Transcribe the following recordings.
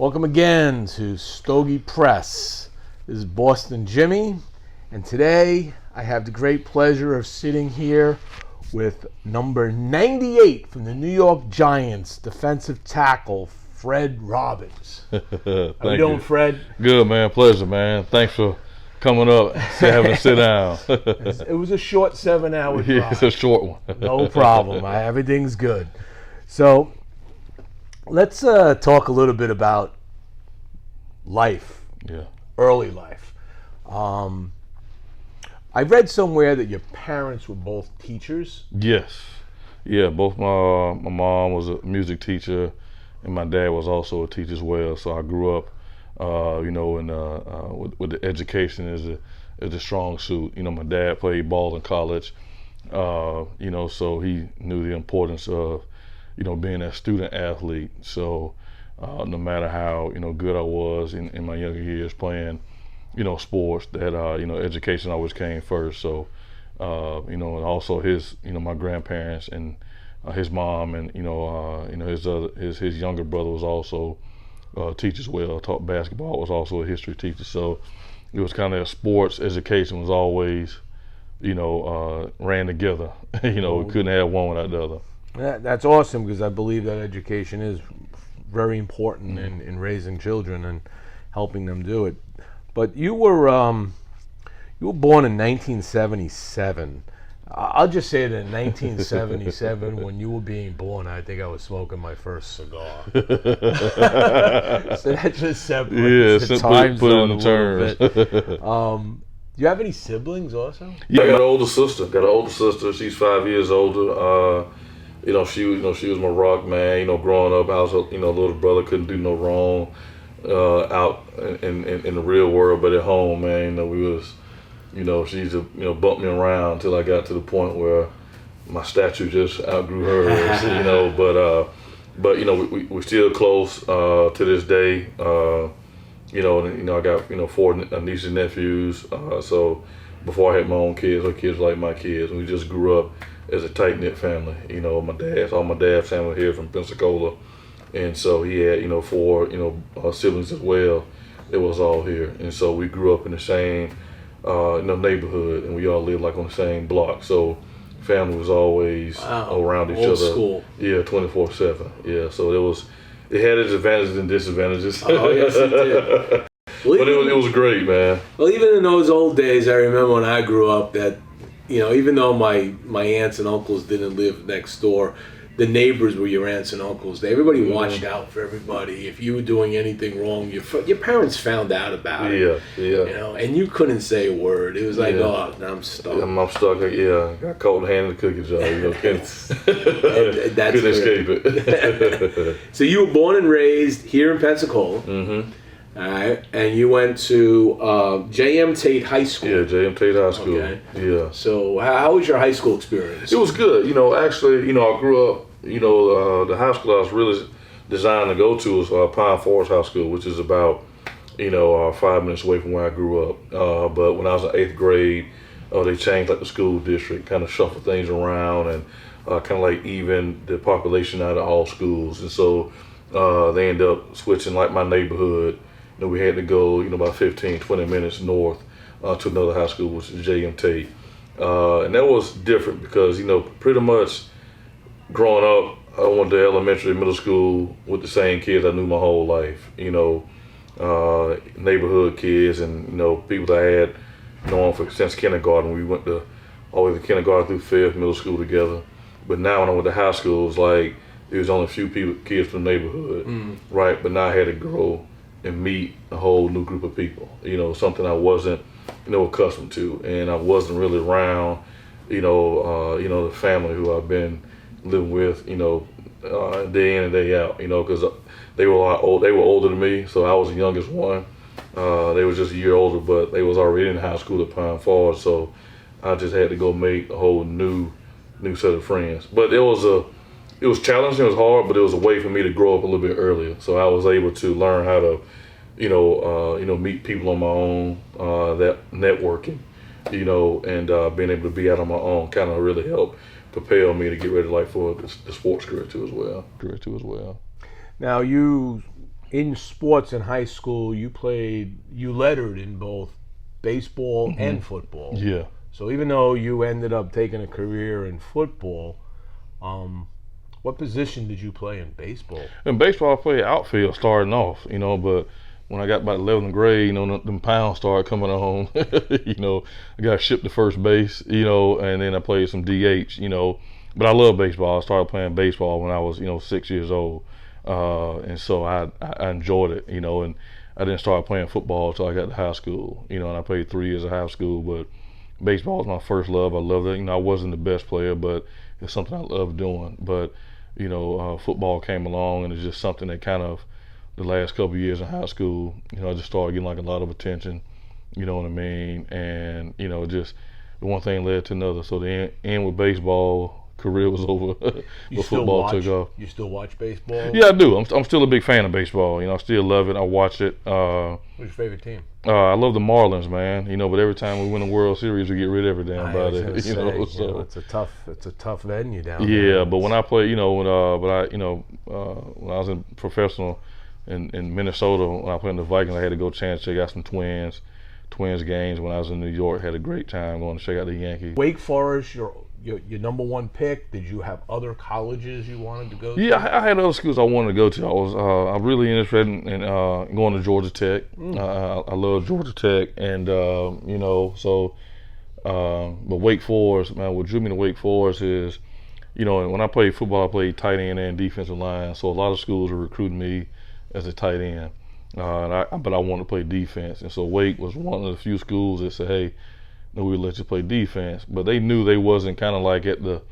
Welcome again to Stogie Press. This is Boston Jimmie, and today I have the great pleasure of sitting here with number 98 from the New York Giants, defensive tackle, Fred Robbins. How you doing, Fred? Good, man. Pleasure, man. Thanks for coming up, having to sit down. It was a short 7-hour drive. Yeah, it's a short one. No problem. Everything's good. So let's talk a little bit about life, early life. I read somewhere that your parents were both teachers. Yes. Yeah, both my mom was a music teacher, and my dad was also a teacher as well. So I grew up, with the education as a strong suit. You know, my dad played ball in college, so he knew the importance of, being a student athlete. So no matter how, good I was in my younger years playing, sports, that, education always came first. So, and also his, my grandparents and his mom and, his younger brother was also a teacher as well, taught basketball, was also a history teacher. So it was kind of sports education was always, ran together. We couldn't have one without the other. That's awesome, because I believe that education is very important in raising children and helping them do it. But you were born in 1977. I'll just say that in 1977, when you were being born, I think I was smoking my first cigar. So that just separates the time zone a little bit. Do you have any siblings also? Yeah, I got an older sister. She's 5 years older. She was my rock, man. Growing up, I was a little brother, couldn't do no wrong out in the real world, but at home, man, we was, she used to bump me around until I got to the point where my stature just outgrew hers. But we're still close to this day. I got 4 nieces and nephews. So before I had my own kids, her kids were like my kids. We just grew up as a tight-knit family. All my dad's family here from Pensacola, and so he had 4 siblings as well. It was all here, and so we grew up in the same neighborhood, and we all lived like on the same block. So family was always around each Old other. School. Yeah, 24/7. Yeah, so it had its advantages and disadvantages. Oh yes, it did. Well, but it was great, man. Well, even in those old days, I remember when I grew up that, even though my aunts and uncles didn't live next door, the neighbors were your aunts and uncles. Everybody watched out for everybody. If you were doing anything wrong, your parents found out about it. Yeah. And you couldn't say a word. It was like, oh, now I'm stuck. I'm stuck. Yeah, got caught in the hand of the cookie jar. Couldn't escape it. So you were born and raised here in Pensacola. Mm-hmm. All right, and you went to J.M. Tate High School. Yeah, J.M. Tate High School. Okay. Yeah. So how was your high school experience? It was good. Actually, I grew up, the high school I was really designed to go to was Pine Forest High School, which is about, 5 minutes away from where I grew up. But when I was in 8th grade, they changed the school district, kind of shuffled things around and kind of even the population out of all schools. And so they ended up switching my neighborhood. We had to go, about 15, 20 minutes north to another high school, which is J.M. Tate. And that was different because, pretty much growing up, I went to elementary and middle school with the same kids I knew my whole life. Neighborhood kids and, people that I had known since kindergarten. We went all the way to kindergarten through 5th, middle school together. But now when I went to high school, it was there was only a few kids from the neighborhood, right? But now I had to grow and meet a whole new group of people, something I wasn't, accustomed to. And I wasn't really around, the family who I've been living with, day in and day out, because they were older than me, so I was the youngest one. They were just a year older, but they was already in high school at Pine Forest, so I just had to go make a whole new set of friends. But it was challenging, it was hard, but it was a way for me to grow up a little bit earlier. So I was able to learn how to, meet people on my own, that networking, and being able to be out on my own kind of really helped propel me to get ready for the sports career too as well. Now you in sports in high school, you lettered in both baseball and football. Yeah. So even though you ended up taking a career in football, what position did you play in baseball? In baseball, I played outfield starting off, but when I got about 11th grade, them pounds started coming on. I got shipped to first base, and then I played some DH, But I love baseball. I started playing baseball when I was, 6 years old. And so I enjoyed it, and I didn't start playing football until I got to high school, and I played 3 years of high school, but baseball was my first love. I loved it. I wasn't the best player, but it's something I loved doing. But, football came along, and it's just something that kind of, the last couple of years in high school, I just started getting like a lot of attention, you know what I mean? And, just one thing led to another. So the end with baseball, career was over. But football took off. You still watch baseball? Yeah, I do. I'm still a big fan of baseball. I still love it. I watch it. What's your favorite team? I love the Marlins, man. But every time we win a World Series, we get rid of every damn body. So it's a tough venue down there. Yeah, but when I play, when I was in professional in Minnesota, when I played in the Vikings, I had to go chance to check out some Twins games. When I was in New York, had a great time going to check out the Yankees. Wake Forest, your number one pick. Did you have other colleges you wanted to go to? Yeah, I had other schools I wanted to go to. I'm really interested in going to Georgia Tech. I love Georgia Tech, and but Wake Forest, man, what drew me to Wake Forest is, when I played football, I played tight end and defensive line. So a lot of schools were recruiting me as a tight end, but I wanted to play defense, and so Wake was one of the few schools that said, hey, no, we'll let you play defense. But they knew they wasn't kind of like at the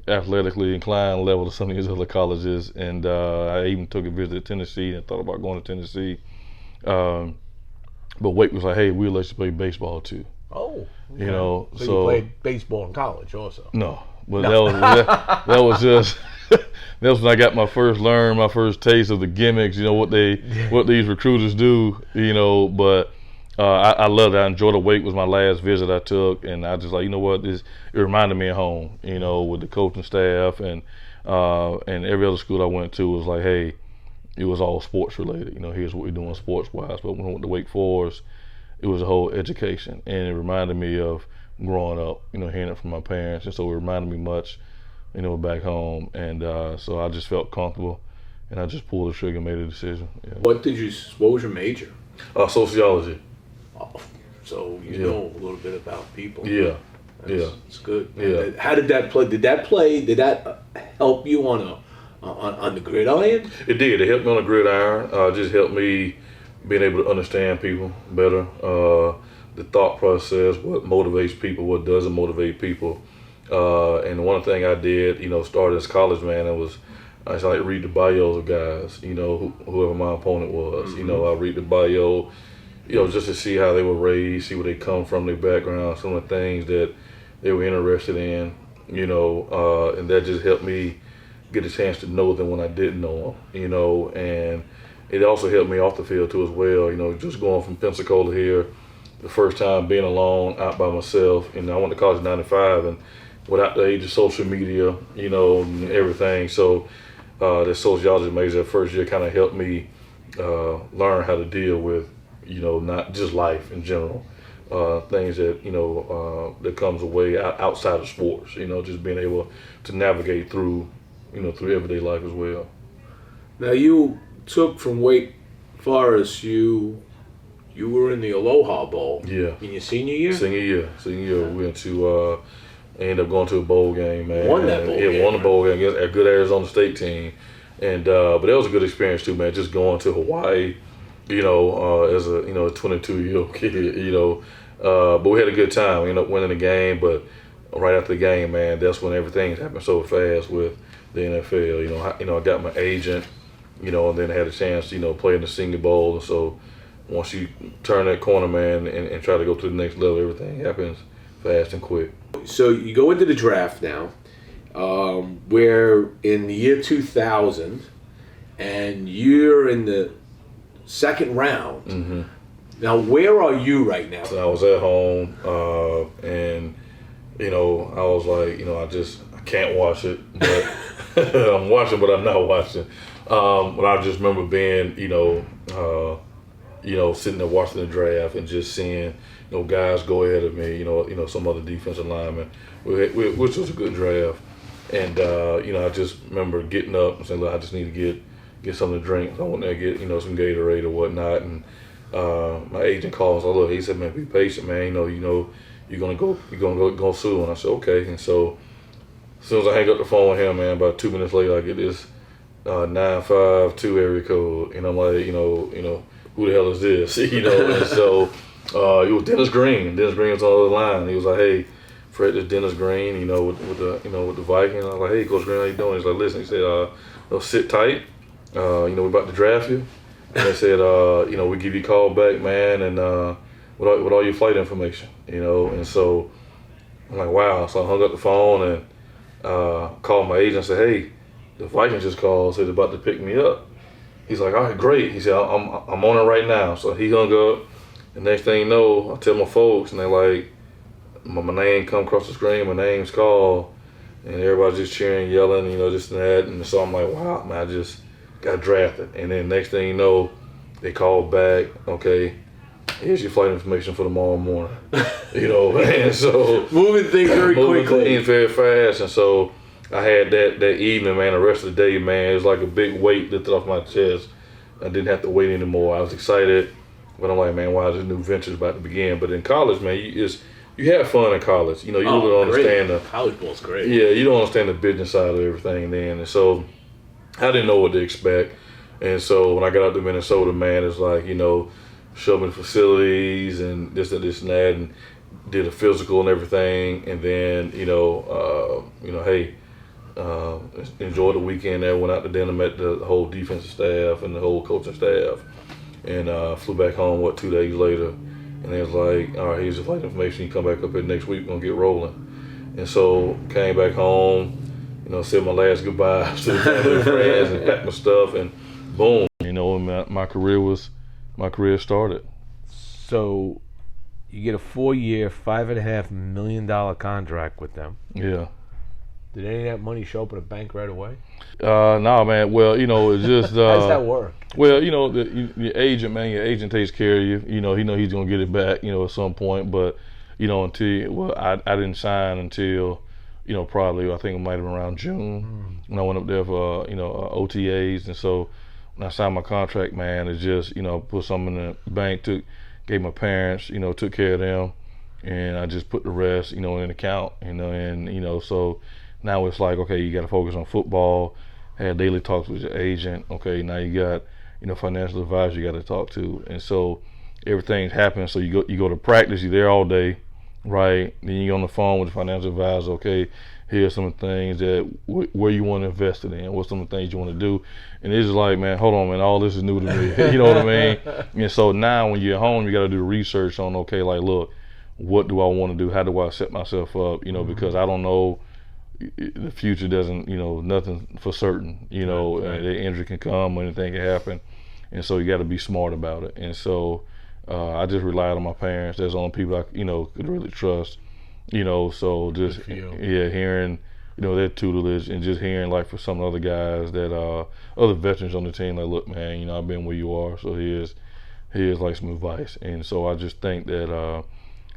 athletically inclined level of some of these other colleges. And I even took a visit to Tennessee and thought about going to Tennessee. But Wake was like, hey, we'll let you play baseball too. Oh, okay. So you played baseball in college also? No, but that was just that's when I got my first taste of the gimmicks. What these recruiters do. But I loved it. I enjoyed it. Wake was my last visit I took, and I just like, it reminded me of home. With the coaching staff and every other school I went to was like, hey, it was all sports related. Here's what we're doing sports wise. But when I went to Wake Forest, it was a whole education, and it reminded me of growing up. Hearing it from my parents, and so it reminded me much, back home. And so I just felt comfortable, and I just pulled the trigger and made a decision. Yeah. What was your major? Sociology. Oh, so you know a little bit about people. Yeah, it's good. Yeah. How did that play? Did that help you on the gridiron? It did. It helped me on the gridiron. Just helped me being able to understand people better. The thought process, what motivates people, what doesn't motivate people. And one thing I did, started as college, man, I started to read the bios of guys, whoever my opponent was. Mm-hmm. I read the bio, just to see how they were raised, see where they come from, their background, some of the things that they were interested in, and that just helped me get a chance to know them when I didn't know them, and it also helped me off the field too as well, just going from Pensacola here, the first time being alone, out by myself, and I went to college in '95, and without the age of social media, and everything, so the sociology major that first year kind of helped me learn how to deal with, not just life in general, things that, that comes away outside of sports, just being able to navigate through, through everyday life as well. Now you took from Wake Forest, you were in the Aloha Bowl. Yeah. In your senior year? Senior year. We went to, ended up going to a bowl game, man. Won that bowl game. Yeah, won the bowl game against a good Arizona State team. And, but that was a good experience too, man, just going to Hawaii, as a, 22-year-old kid, but we had a good time. We ended up winning the game, but right after the game, man, that's when everything happened so fast with the NFL. I got my agent, and then I had a chance, play in the Senior Bowl. And so once you turn that corner, man, and try to go to the next level, everything happens fast and quick. So you go into the draft now, where in the year 2000, and you're in the second round. Mm-hmm. Now, where are you right now? So I was at home, and I was like, I can't watch it, but I'm watching, but I'm not watching. But I just remember being, sitting there watching the draft and just seeing, guys go ahead of me, some other defensive linemen, which was a good draft. And, I just remember getting up and saying, look, I just need to get something to drink. So I went there and get, some Gatorade or whatnot. And my agent called and said, look, he said, man, be patient, man. You're gonna go soon. And I said, okay. And so as soon as I hang up the phone with him, man, about 2 minutes later, I get this 952 area code, and I'm like, who the hell is this? And so it was Dennis Green. Dennis Green was on the other line. He was like, hey, Fred, this Dennis Green, with the Vikings. I was like, hey, Coach Green, how you doing? He's like, listen, he said, sit tight. We're about to draft you. And they said, we give you a call back, man, and with all your flight information, And so I'm like, wow. So I hung up the phone and called my agent and said, hey, the Vikings just called, said they're about to pick me up. He's like, all right, great. He said, I'm on it right now. So he hung up. The next thing you know, I tell my folks, and they're like, my name come across the screen, my name's called, and everybody's just cheering, yelling, this and that. And so I'm like, wow, man, I just got drafted. And then next thing you know, they called back, okay, here's your flight information for tomorrow morning. And so moving things very quickly. Things very fast. And so I had that evening, man, the rest of the day, man, it was like a big weight lifted off my chest. I didn't have to wait anymore. I was excited, but I'm like, man, wow, this new venture's about to begin. But in college, man, you have fun in college. You really don't understand the college ball's great. Yeah, you don't understand the business side of everything then. And so I didn't know what to expect. And so when I got out to Minnesota, man, it's like, showed me the facilities and this and that, and did a physical and everything. And then, hey, enjoyed the weekend there, went out to dinner, met the whole defensive staff and the whole coaching staff, and flew back home, 2 days later. And they was like, all right, here's the flight information. You come back up here next week, we're going to get rolling. And so came back home, said my last goodbyes to the family and friends and packed my stuff, and boom, my career started. So you get a 4-year, $5.5 million contract with them. Yeah. Did any of that money show up at a bank right away? No, man. Well, it's just. How does that work? Well, your agent, man. Your agent takes care of you. He know he's gonna get it back. At some point. But I didn't sign until, probably I think it might have been around June when I went up there for OTAs. And so when I signed my contract, man, it's just put something in the bank, gave my parents, took care of them, and I just put the rest, in an account, and so. Now it's like, okay, you got to focus on football, have daily talks with your agent. Okay, now you got, financial advisor you got to talk to. And so everything's happening. So you go to practice, you're there all day, right? Then you're on the phone with the financial advisor. Okay, here's some of the things that where you want to invest it in, what's some of the things you want to do. And it's like, man, hold on, man, all this is new to me. You know what I mean? And so now when you're at home, you got to do research on, okay, like, look, what do I want to do? How do I set myself up? Because I don't know. The future doesn't, nothing for certain, right. The injury can come, anything can happen. And so you got to be smart about it. And so I just relied on my parents. That's the only people I, could really trust, so just, hearing, their tutelage, and just hearing, like, for some other guys that, other veterans on the team, like, look, man, I've been where you are, so here's like some advice. And so I just think that,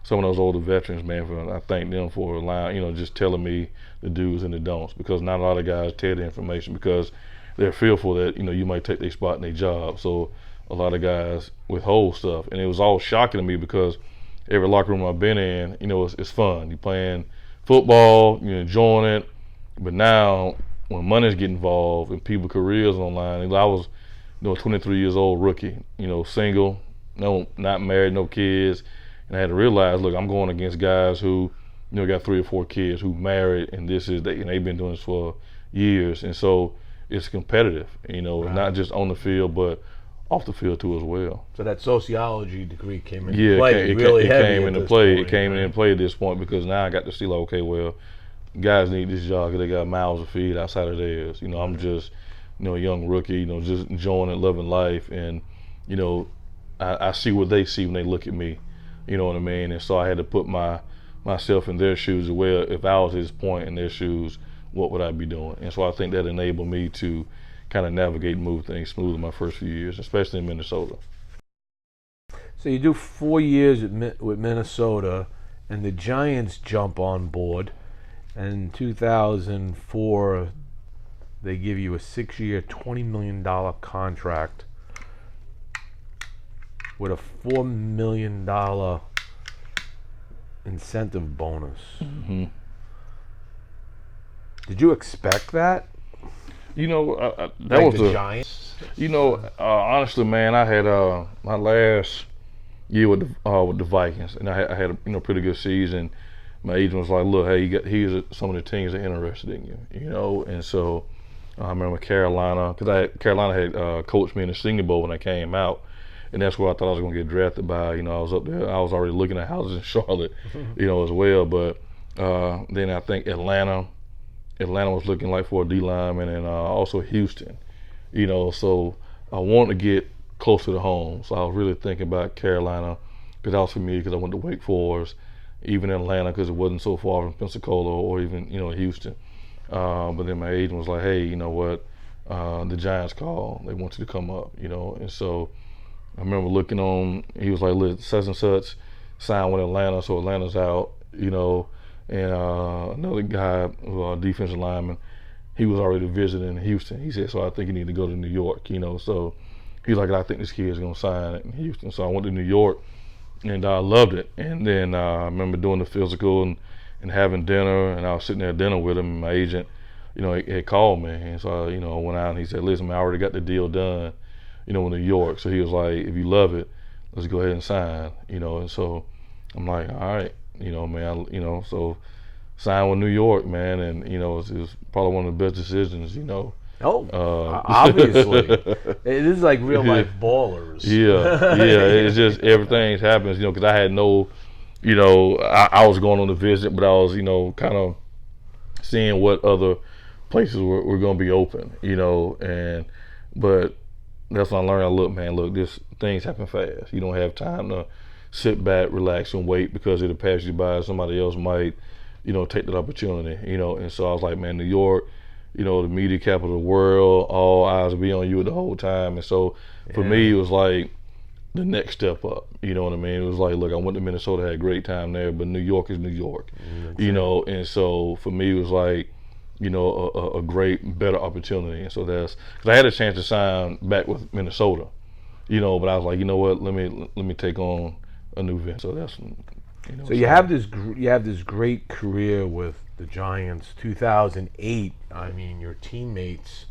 some of those older veterans, man, I thank them for allowing, just telling me the do's and the don'ts, because not a lot of guys tell the information because they're fearful that, you might take their spot in their job. So a lot of guys withhold stuff. And it was all shocking to me because every locker room I've been in, it's fun. You're playing football, you're enjoying it. But now when money's getting involved and people's careers on the line, I was, 23 years old rookie, single, not married, no kids. And I had to realize, look, I'm going against guys who, got 3 or 4 kids, who married, and and they've been doing this for years. And so it's competitive, right. Not just on the field, but off the field too as well. So that sociology degree came into play. It came into play. It came into play at this point because now I got to see, like, okay, well, guys need this job because they got mouths to feed outside of theirs. I'm just, a young rookie, just enjoying it, loving life, and I see what they see when they look at me. You know what I mean? And so I had to put myself in their shoes as well. If I was at this point in their shoes, what would I be doing? And so I think that enabled me to kind of navigate and move things smooth in my first few years, especially in Minnesota. So you do 4 years with Minnesota, and the Giants jump on board. And in 2004, they give you a 6-year, $20 million contract with a $4 million incentive bonus. Mm-hmm. Did you expect that? You know, that Like was the Giants? You know, honestly, man, I had my last year with the Vikings, and I had a pretty good season. My agent was like, "Look, hey, here's some of the teams that are interested in you," and so I remember Carolina, because Carolina had coached me in the Senior Bowl when I came out, and that's where I thought I was going to get drafted by. I was up there, I was already looking at houses in Charlotte, as well. But then I think Atlanta was looking like for a D lineman, and also Houston, so I wanted to get closer to home. So I was really thinking about Carolina, because that was for me, because I went to Wake Forest, even Atlanta, because it wasn't so far from Pensacola, or even Houston. But then my agent was like, "Hey, you know what? The Giants called. They want you to come up." And so I remember looking on. He was like, "Look, such and such signed with Atlanta, so Atlanta's out." And another guy, defensive lineman, he was already visiting in Houston. He said, "So I think you need to go to New York." So he's like, "I think this kid's gonna sign in Houston." So I went to New York, and I loved it. And then I remember doing the physical and having dinner, and I was sitting there at dinner with him, and my agent, he had called me, and so I went out, and he said, "Listen, man, I already got the deal done, in New York." So he was like, "If you love it, let's go ahead and sign," And so I'm like, "All right, man," so signed with New York, man, and it was probably one of the best decisions, Obviously. It is like real life ballers. Yeah, it's just everything's happens, because I had no, I was going on a visit, but I was, kind of seeing what other places were going to be open, but that's when I learned. Look, this things happen fast. You don't have time to sit back, relax, and wait, because it'll pass you by. Somebody else might, take that opportunity, and so I was like, man, New York, the media capital of the world, all eyes will be on you the whole time. And so for me, it was like the next step up. You know what I mean? It was like, look, I went to Minnesota, had a great time there, but New York is New York. And so for me, it was like, a great, better opportunity. And so because I had a chance to sign back with Minnesota, but I was like, you know what, let me take on a new venture. So that's, So you have this great career with the Giants. 2008, I mean, your teammates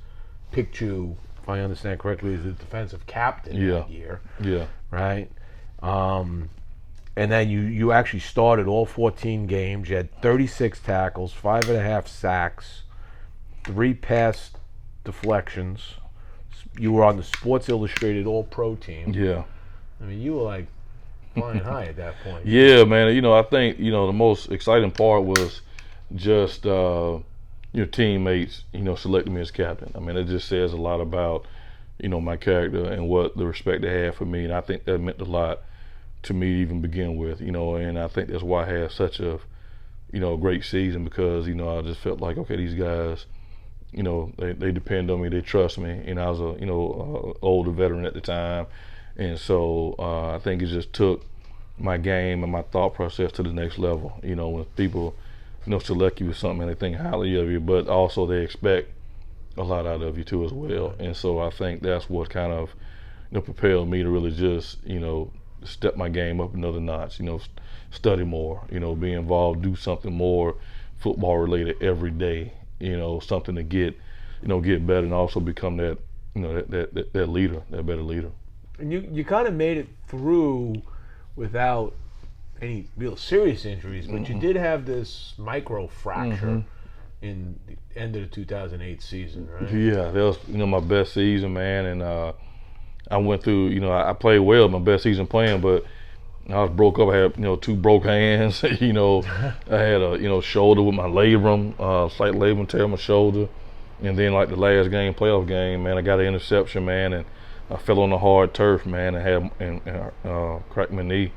picked you, if I understand correctly, as the defensive captain that year. Yeah. Right? And then you actually started all 14 games. You had 36 tackles, 5.5 sacks, 3 pass deflections. You were on the Sports Illustrated All-Pro team. Yeah. I mean, you were like flying high at that point. Yeah, man. I think, the most exciting part was just your teammates, selecting me as captain. I mean, it just says a lot about, my character and what the respect they have for me. And I think that meant a lot to me to even begin with, and I think that's why I had such a, great season, because, I just felt like, okay, these guys, they depend on me, they trust me. And I was a, older veteran at the time. And so I think it just took my game and my thought process to the next level. When people, select you with something and they think highly of you, but also they expect a lot out of you too as well. And so I think that's what kind of, propelled me to really just, step my game up another notch, study more, be involved, do something more football related every day, something to get better, and also become that, that leader, that better leader. And you kind of made it through without any real serious injuries, but you did have this micro fracture in the end of the 2008 season, right? Yeah, that was my best season, man, and I went through. I played well, my best season playing, but I was broke up. I had 2 broke hands. I had a shoulder with my labrum, slight labrum tear in my shoulder, and then like the last game, playoff game, man, I got an interception, man, and I fell on the hard turf, man, and cracked my knee.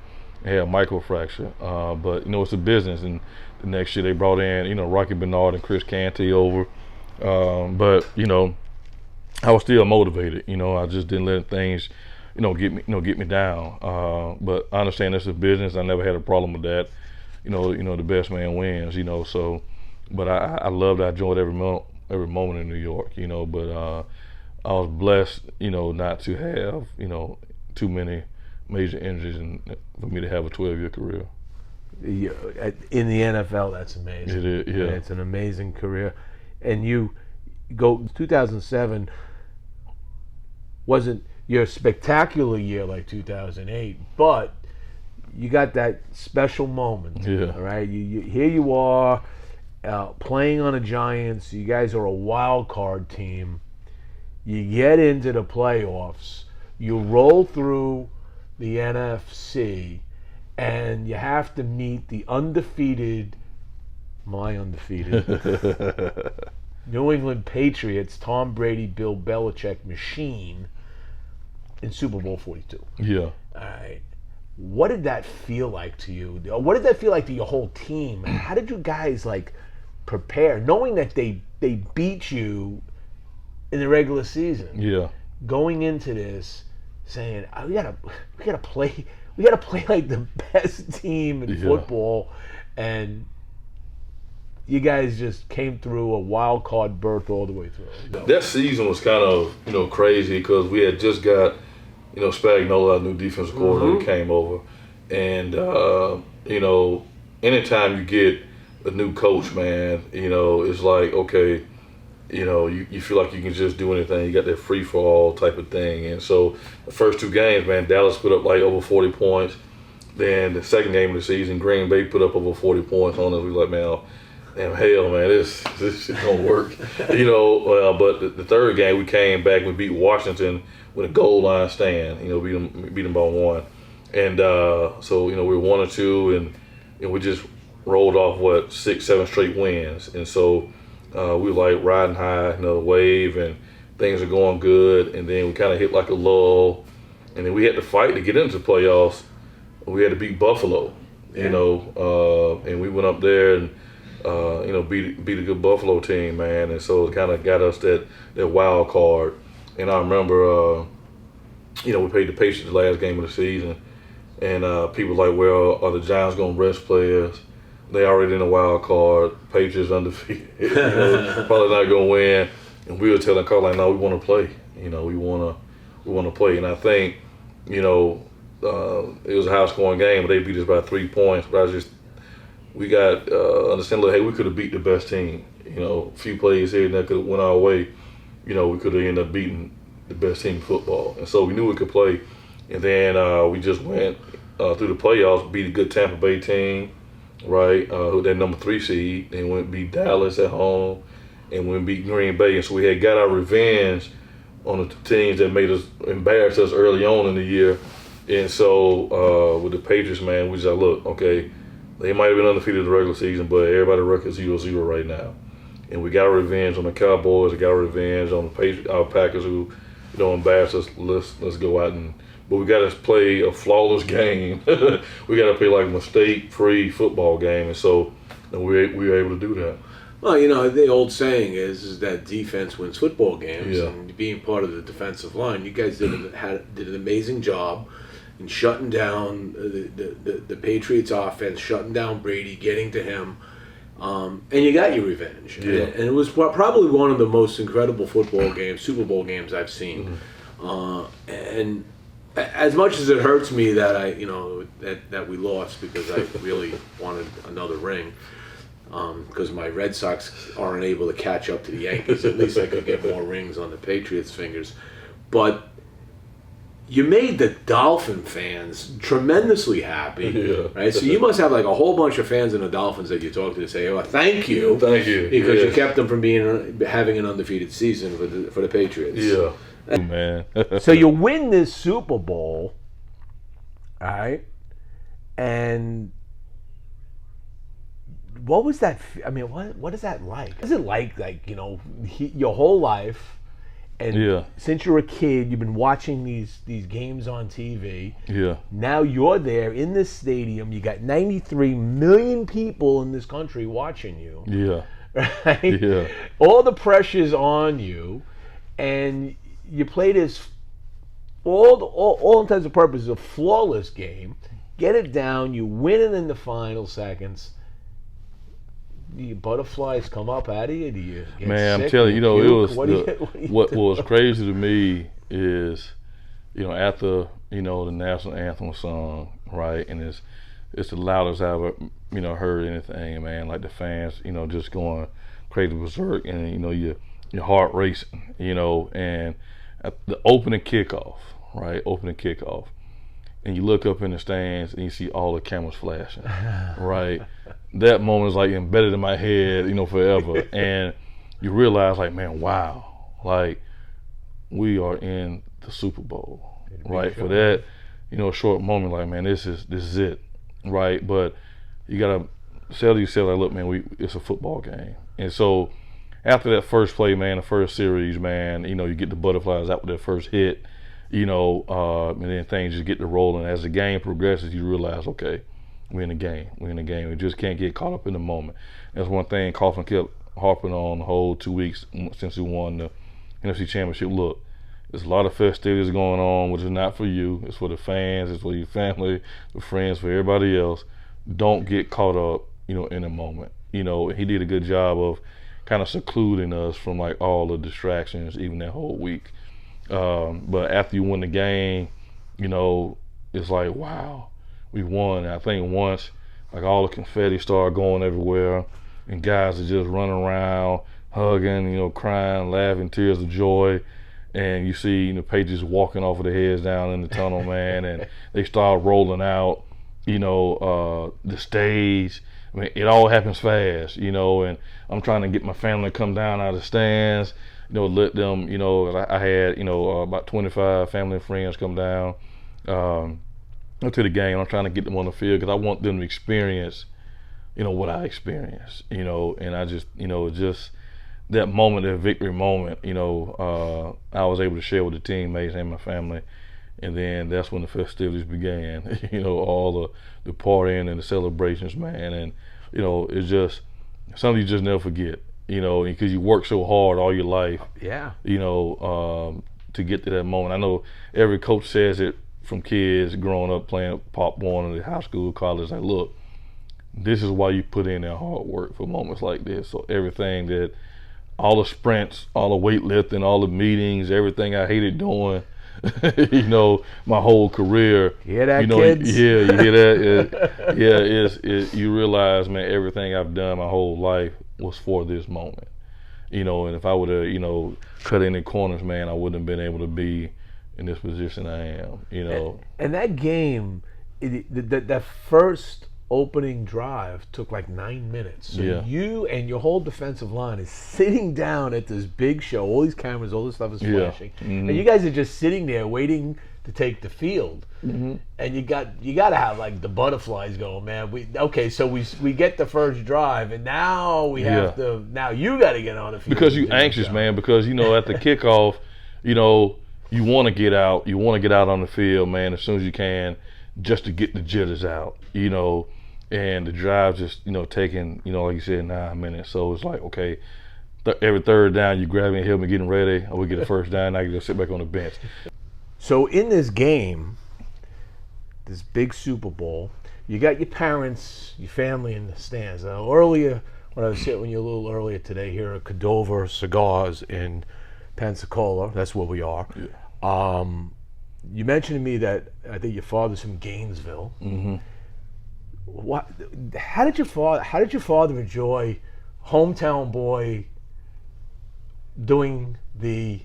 I had a microfracture, but it's a business. And the next year they brought in, Rocky Bernard and Chris Canty over, but I was still motivated. I just didn't let things, get me down. But I understand this is business. I never had a problem with that. The best man wins. So, but I loved, I enjoyed every moment in New York. But I was blessed, not to have, too many major injuries and for me to have a 12-year career. In the NFL, that's amazing. It is, yeah. It's an amazing career. And you go 2007 wasn't your spectacular year like 2008, but you got that special moment. Yeah. All right. Here you are playing on the Giants. You guys are a wild card team. You get into the playoffs. You roll through the NFC, and you have to meet the my undefeated New England Patriots, Tom Brady, Bill Belichick machine in Super Bowl 42. Yeah. All right. What did that feel like to you? What did that feel like to your whole team? How did you guys prepare, knowing that they beat you in the regular season? Yeah. Going into this, saying we gotta play like the best team in football, and you guys just came through a wild card berth all the way through. That season was kind of crazy because we had just got Spagnuolo, our new defensive coordinator, came over, and anytime you get a new coach, man, it's like, okay, you feel like you can just do anything. You got that free for all type of thing. And so the first two games, man, Dallas put up over 40 points. Then the second game of the season, Green Bay put up over 40 points on us. We were like, man, damn, hell, man, this shit don't work. But the third game, we came back, we beat Washington with a goal line stand. Beat them by one. And so we were 1-2, and we just rolled off 6-7 straight wins. And so we were riding high, another wave, and things are going good. And then we kind of hit a lull, and then we had to fight to get into the playoffs. We had to beat Buffalo, and we went up there and beat a good Buffalo team, man. And so it kind of got us that wild card. And I remember, we played the Patriots the last game of the season, and people were like, well, are the Giants gonna rest players? They already in the wild card. Patriots undefeated. Probably not gonna win. And we were telling Carl, no, we want to play. We want to play. And I think, it was a high scoring game, but they beat us by 3 points. But we got understand. Hey, we could have beat the best team. A few plays here and that could have went our way. We could have ended up beating the best team in football. And so we knew we could play. And then we just went through the playoffs, beat a good Tampa Bay team. Right, with that number 3 seed, and went beat Dallas at home, and went beat Green Bay, and so we had got our revenge on the teams that made us embarrass us early on in the year. And so with the Patriots, man, we just look, okay, they might have been undefeated in the regular season, but everybody record 0-0 right now, and we got our revenge on the Cowboys, we got our revenge on our Packers who embarrassed us. Let's go out and. But we got to play a flawless game. We got to play a mistake-free football game, and so we were able to do that. Well, the old saying is that defense wins football games, yeah. And being part of the defensive line, you guys did an amazing job in shutting down the Patriots offense, shutting down Brady, getting to him, and you got your revenge. Yeah. And it was probably one of the most incredible football games, Super Bowl games I've seen, and. As much as it hurts me that that we lost because I really wanted another ring, because my Red Sox aren't able to catch up to the Yankees. At least I could get more rings on the Patriots' fingers. But you made the Dolphin fans tremendously happy, right? So you must have a whole bunch of fans in the Dolphins that you talk to say, "Oh, thank you, because you kept them from having an undefeated season for the Patriots." Yeah. Man. So you win this Super Bowl, all right? And what was that? What is that like? What is it like your whole life, and since you're a kid, you've been watching these games on TV. Yeah. Now you're there in this stadium. You got 93 million people in this country watching you. Yeah. Right. Yeah. All the pressure's on you. and you play this all intents and purposes a flawless game. Get it down, you win it in the final seconds. The butterflies come up out of you. Do you get Man, sick? I'm telling you, it was what do? was crazy to me is, after the national anthem song, right, and it's the loudest I've ever heard anything, man. Like the fans, just going crazy berserk, and your heart racing, and at the opening kickoff, and you look up in the stands and you see all the cameras flashing, right? That moment is like embedded in my head, forever. And you realize, like, man, wow, like we are in the Super Bowl, right? For that, short moment, like, man, this is it, right? But you gotta say to yourself, like, look, man, it's a football game. And so after that first play, man, the first series, man, you get the butterflies out with that first hit. And then things just get to rolling. As the game progresses, you realize, okay, we're in the game. We just can't get caught up in the moment. That's one thing Coughlin kept harping on the whole 2 weeks since we won the NFC Championship. Look, there's a lot of festivities going on, which is not for you. It's for the fans. It's for your family, the friends, for everybody else. Don't get caught up, in the moment. He did a good job of kind of secluding us from like all the distractions, even that whole week. But after you win the game, it's like, wow, we won. And I think once, like, all the confetti started going everywhere, and guys are just running around, hugging, crying, laughing, tears of joy, and you see, Patriots walking off with their heads down in the tunnel, man, and they start rolling out, the stage. I mean, it all happens fast, and I'm trying to get my family to come down out of the stands. Let them, I had, about 25 family and friends come down to the game. I'm trying to get them on the field because I want them to experience, what I experienced, and I just, just that moment, that victory moment, I was able to share with the teammates and my family. And then that's when the festivities began, all the partying and the celebrations, man. And, it's just something you just never forget. Because you work so hard all your life, to get to that moment. I know every coach says it from kids growing up playing Pop Warner in high school, college. Like, look, this is why you put in that hard work for moments like this. So everything that, all the sprints, all the weightlifting, all the meetings, everything I hated doing, my whole career. You hear that, kids? Yeah, you hear that? You realize, man, everything I've done my whole life was for this moment, and if I would have, cut any corners, man, I wouldn't have been able to be in this position I am, And that game, that first opening drive took like 9 minutes. So you and your whole defensive line is sitting down at this big show. All these cameras, all this stuff is flashing, and you guys are just sitting there waiting to take the field. And you got to have like the butterflies going, man. So we get the first drive, and now we have to. Now you got to get on the field because you're anxious, man. Because at the kickoff, you want to get out. You want to get out on the field, man, as soon as you can, just to get the jitters out. And the drive just taking like you said 9 minutes. So it's like, okay, every third down you grabbing your helmet, getting ready. Or we get a first down. Now you just sit back on the bench. So in this game, this big Super Bowl, you got your parents, your family in the stands. Now earlier, when you were a little earlier today here at Cordova Cigars in Pensacola, that's where we are. Yeah. You mentioned to me that I think your father's from Gainesville. How did your father enjoy hometown boy doing the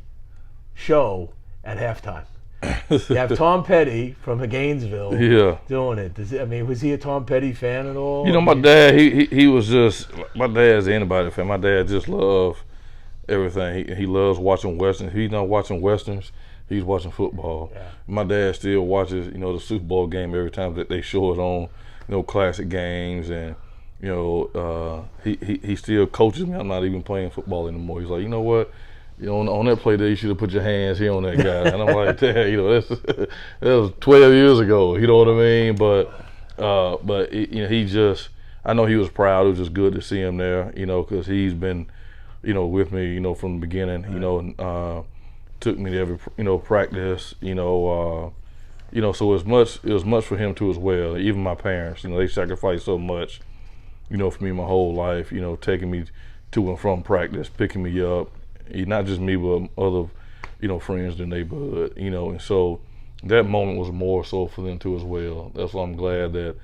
show at halftime? You have Tom Petty from Gainesville doing it. Was he a Tom Petty fan at all? My dad, he was just, my dad's anybody fan. My dad just loved everything. He loves watching Westerns. If he's not watching Westerns, he's watching football. Yeah. My dad still watches, the Super Bowl game every time that they show it on, classic games. And, he still coaches me. I'm not even playing football anymore. He's like, you know what? On that play there, you should have put your hands here on that guy. And I'm like, that was 12 years ago. You know what I mean? But he just, I know he was proud. It was just good to see him there, because he's been, with me, from the beginning, took me to every practice. So it was much for him too as well. Even my parents, they sacrificed so much, for me my whole life. Taking me to and from practice, picking me up, not just me but other, friends in the neighborhood. And so that moment was more so for them too as well. That's why I'm glad that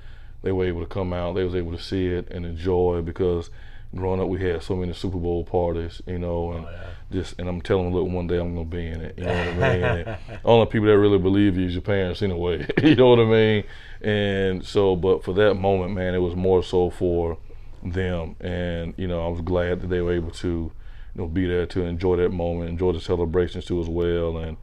they were able to come out. They was able to see it and enjoy, because growing up we had so many Super Bowl parties, and and I'm telling them, look, one day I'm gonna be in it. You know what I mean? And only people that really believe you is your parents in a way. You know what I mean? And so, but for that moment, man, it was more so for them, and I was glad that they were able to, be there to enjoy that moment, enjoy the celebrations too as well, and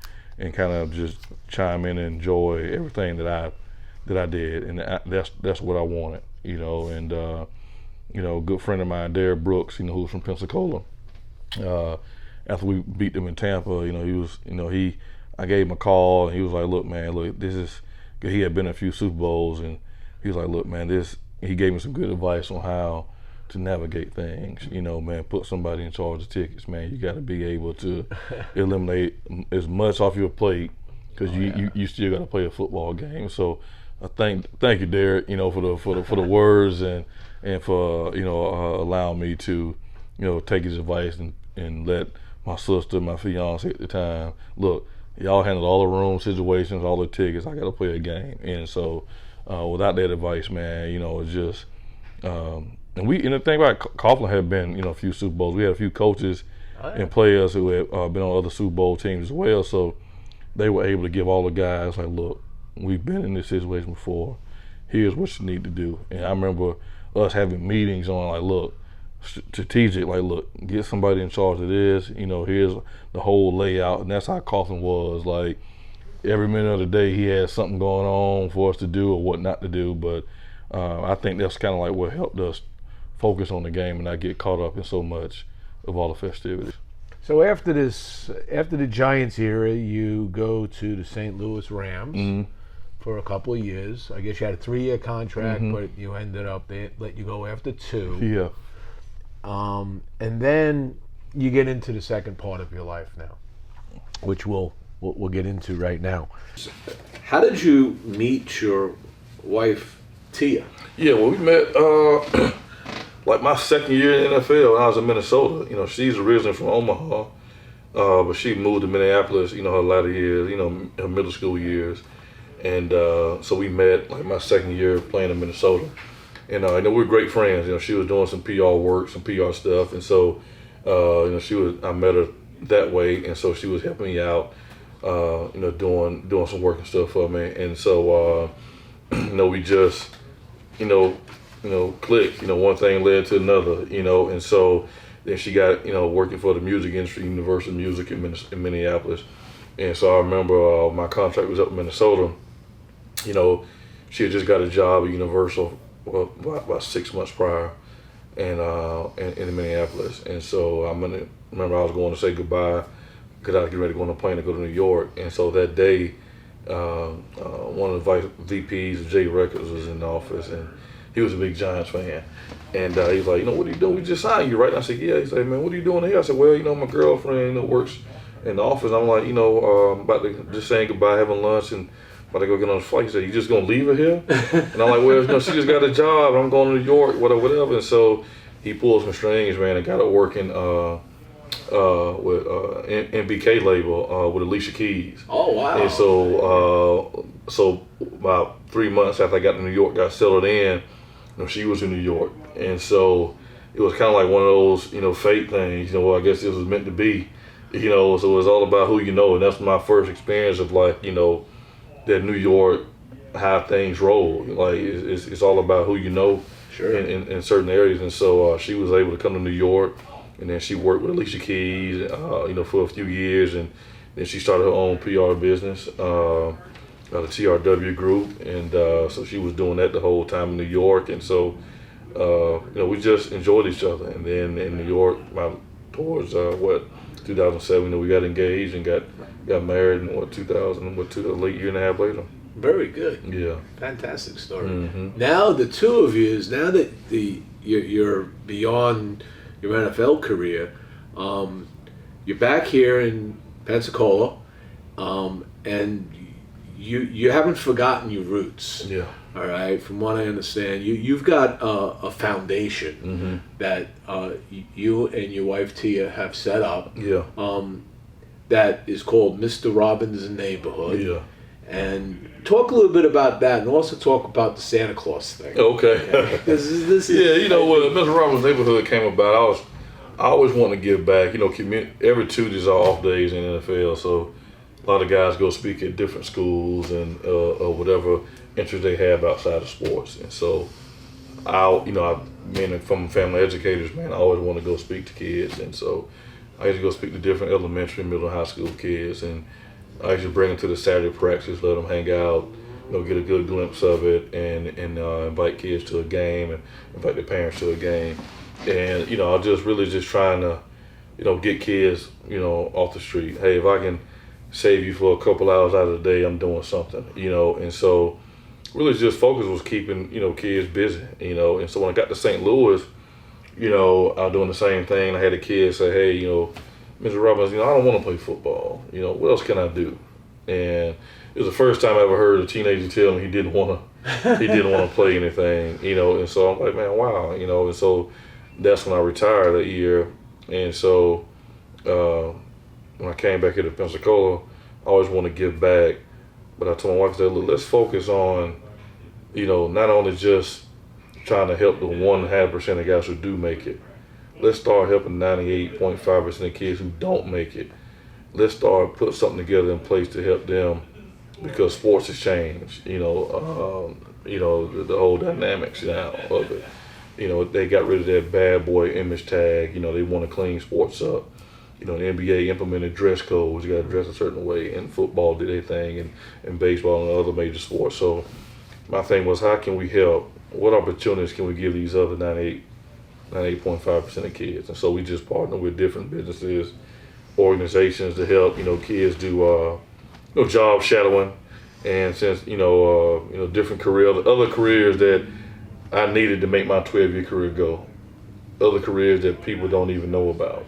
kind of just chime in and enjoy everything that I did, and that's what I wanted, and a good friend of mine, Derek Brooks, who's from Pensacola. After we beat them in Tampa, I gave him a call, and he was like, look, this is, cause he had been in a few Super Bowls, and he was like, look, man, he gave me some good advice on how to navigate things, man, put somebody in charge of tickets, man. You got to be able to eliminate as much off your plate, because you still got to play a football game. So I thank you, Derek, for the words and for allowing me to take his advice and let my sister, my fiance at the time, look, y'all handled all the room situations, all the tickets. I got to play a game, and so without that advice, man, it's just and the thing about Coughlin had been a few Super Bowls. We had a few coaches and players who had been on other Super Bowl teams as well, so they were able to give all the guys like, look, we've been in this situation before. Here's what you need to do. And I remember us having meetings on like, look, strategic, like, look, get somebody in charge of this. Here's the whole layout, and that's how Coughlin was. Like, every minute of the day, he had something going on for us to do or what not to do. But I think that's kind of like what helped us focus on the game and not get caught up in so much of all the festivities. So after the Giants era, you go to the St. Louis Rams for a couple of years. I guess you had a 3-year contract, but you ended up, they let you go after 2. Yeah. And then you get into the second part of your life now, which we'll get into right now. How did you meet your wife, Tia? Yeah, well, we met like my second year in the NFL when I was in Minnesota. She's originally from Omaha, but she moved to Minneapolis, her latter years, her middle school years. And so we met like my second year playing in Minnesota. And we're great friends. She was doing some PR work, some PR stuff, and so I met her that way, and so she was helping me out, doing some work and stuff for me. And so we just clicked. One thing led to another. And so then she got working for the music industry, Universal Music in Minneapolis. And so I remember my contract was up in Minnesota. She had just got a job at Universal about 6 months prior, and in Minneapolis. And so I remember I was going to say goodbye because I was getting ready to go on a plane to go to New York. And so that day, one of the vice VPs of J Records was in the office, and he was a big Giants fan. And he was like, what are you doing? We just signed you, right? And I said, yeah. He said, man, what are you doing here? I said, well, my girlfriend works in the office. I'm like, about to just saying goodbye, having lunch, and about to go get on the flight. He said, you just gonna leave her here? And I'm like, well, she just got a job. I'm going to New York, whatever. And so he pulled some strings, man, and got her working with MBK label with Alicia Keys. Oh, wow. And so about 3 months after I got to New York, got settled in, she was in New York. And so it was kind of like one of those, fate things. I guess this was meant to be. So it was all about who you know, and that's my first experience of like, that New York, how things roll. Like it's all about who you know, sure, in certain areas. And so she was able to come to New York, and then she worked with Alicia Keys, for a few years, and then she started her own PR business, the TRW Group, and so she was doing that the whole time in New York. And so we just enjoyed each other. And then in New York, towards 2007, we got engaged and got married in 2000, a late year and a half later. Very good. Yeah. Fantastic story. Now the two of you, now that you're beyond your NFL career, you're back here in Pensacola, and you haven't forgotten your roots. Yeah. All right. From what I understand, you've got a foundation that you and your wife Tia have set up. Yeah. That is called Mr. Robbins' Neighborhood. Yeah. And talk a little bit about that, and also talk about the Santa Claus thing. Okay. This is Yeah, you know, when Mr. Robbins' Neighborhood came about, I always want to give back. You know, every Tuesdays are off days in the NFL, so a lot of guys go speak at different schools and or whatever interest they have outside of sports. And so, being from family educators, man, I always want to go speak to kids. And so, I used to go speak to different elementary, middle, and high school kids, and I used to bring them to the Saturday practice, let them hang out, get a good glimpse of it, and invite kids to a game and invite their parents to a game. And, I just really just trying to, get kids, off the street. Hey, if I can save you for a couple hours out of the day, I'm doing something, And so really just focus was keeping, kids busy, And so when I got to St. Louis, I was doing the same thing. I had a kid say, hey, Mr. Robbins, I don't want to play football. What else can I do? And it was the first time I ever heard a teenager tell me he didn't want to play anything, And so I'm like, man, wow, And so that's when I retired that year. And so when I came back here to Pensacola, I always want to give back. But I told my wife, I said, look, let's focus on, not only just trying to help the 1.5% of guys who do make it. Let's start helping 98.5% of kids who don't make it. Let's start put something together in place to help them, because sports has changed. The whole dynamics now of it. They got rid of that bad boy image tag. They want to clean sports up. The NBA implemented dress codes. You got to dress a certain way, and football did their thing, and baseball and other major sports. So my thing was, how can we help? What opportunities can we give these other 98.5% of kids? And so we just partner with different businesses, organizations to help, kids do, job shadowing, and since, different other careers that I needed to make my 12-year career go, other careers that people don't even know about.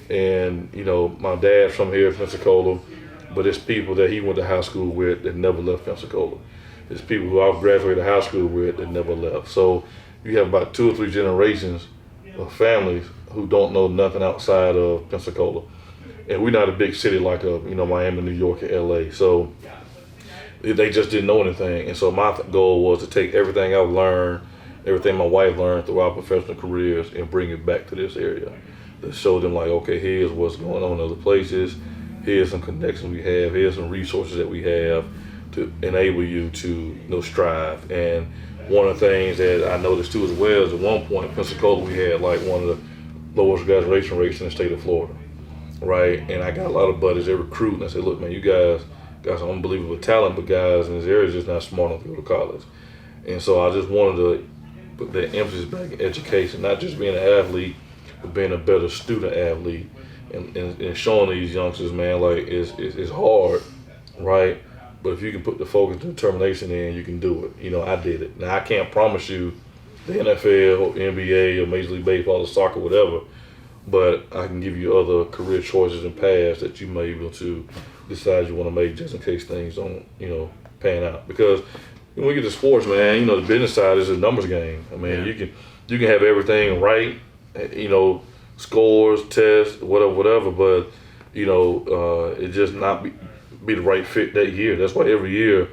And, my dad's from here, Pensacola, but it's people that he went to high school with that never left Pensacola. It's people who I've graduated high school with that never left. So you have about 2 or 3 generations of families who don't know nothing outside of Pensacola. And we're not a big city like Miami, New York, or LA. So they just didn't know anything. And so my goal was to take everything I've learned, everything my wife learned throughout professional careers, and bring it back to this area. To show them, like, okay, here's what's going on in other places. Here's some connections we have. Here's some resources that we have to enable you to strive. And one of the things that I noticed too as well is at one point in Pensacola we had like one of the lowest graduation rates in the state of Florida, right? And I got a lot of buddies that recruit, and I said, look, man, you guys got some unbelievable talent, but guys in this area are just not smart enough to go to college. And so I just wanted to put that emphasis back in education, not just being an athlete, but being a better student athlete, and showing these youngsters, man, like it's hard, right? But if you can put the focus and determination in, you can do it. I did it. Now, I can't promise you the NFL or NBA or Major League Baseball or soccer, whatever, but I can give you other career choices and paths that you may be able to decide you want to make, just in case things don't, pan out. Because when we get to sports, man, the business side is a numbers game. I mean, you can have everything right, scores, tests, whatever, but it just not be the right fit that year. That's why every year,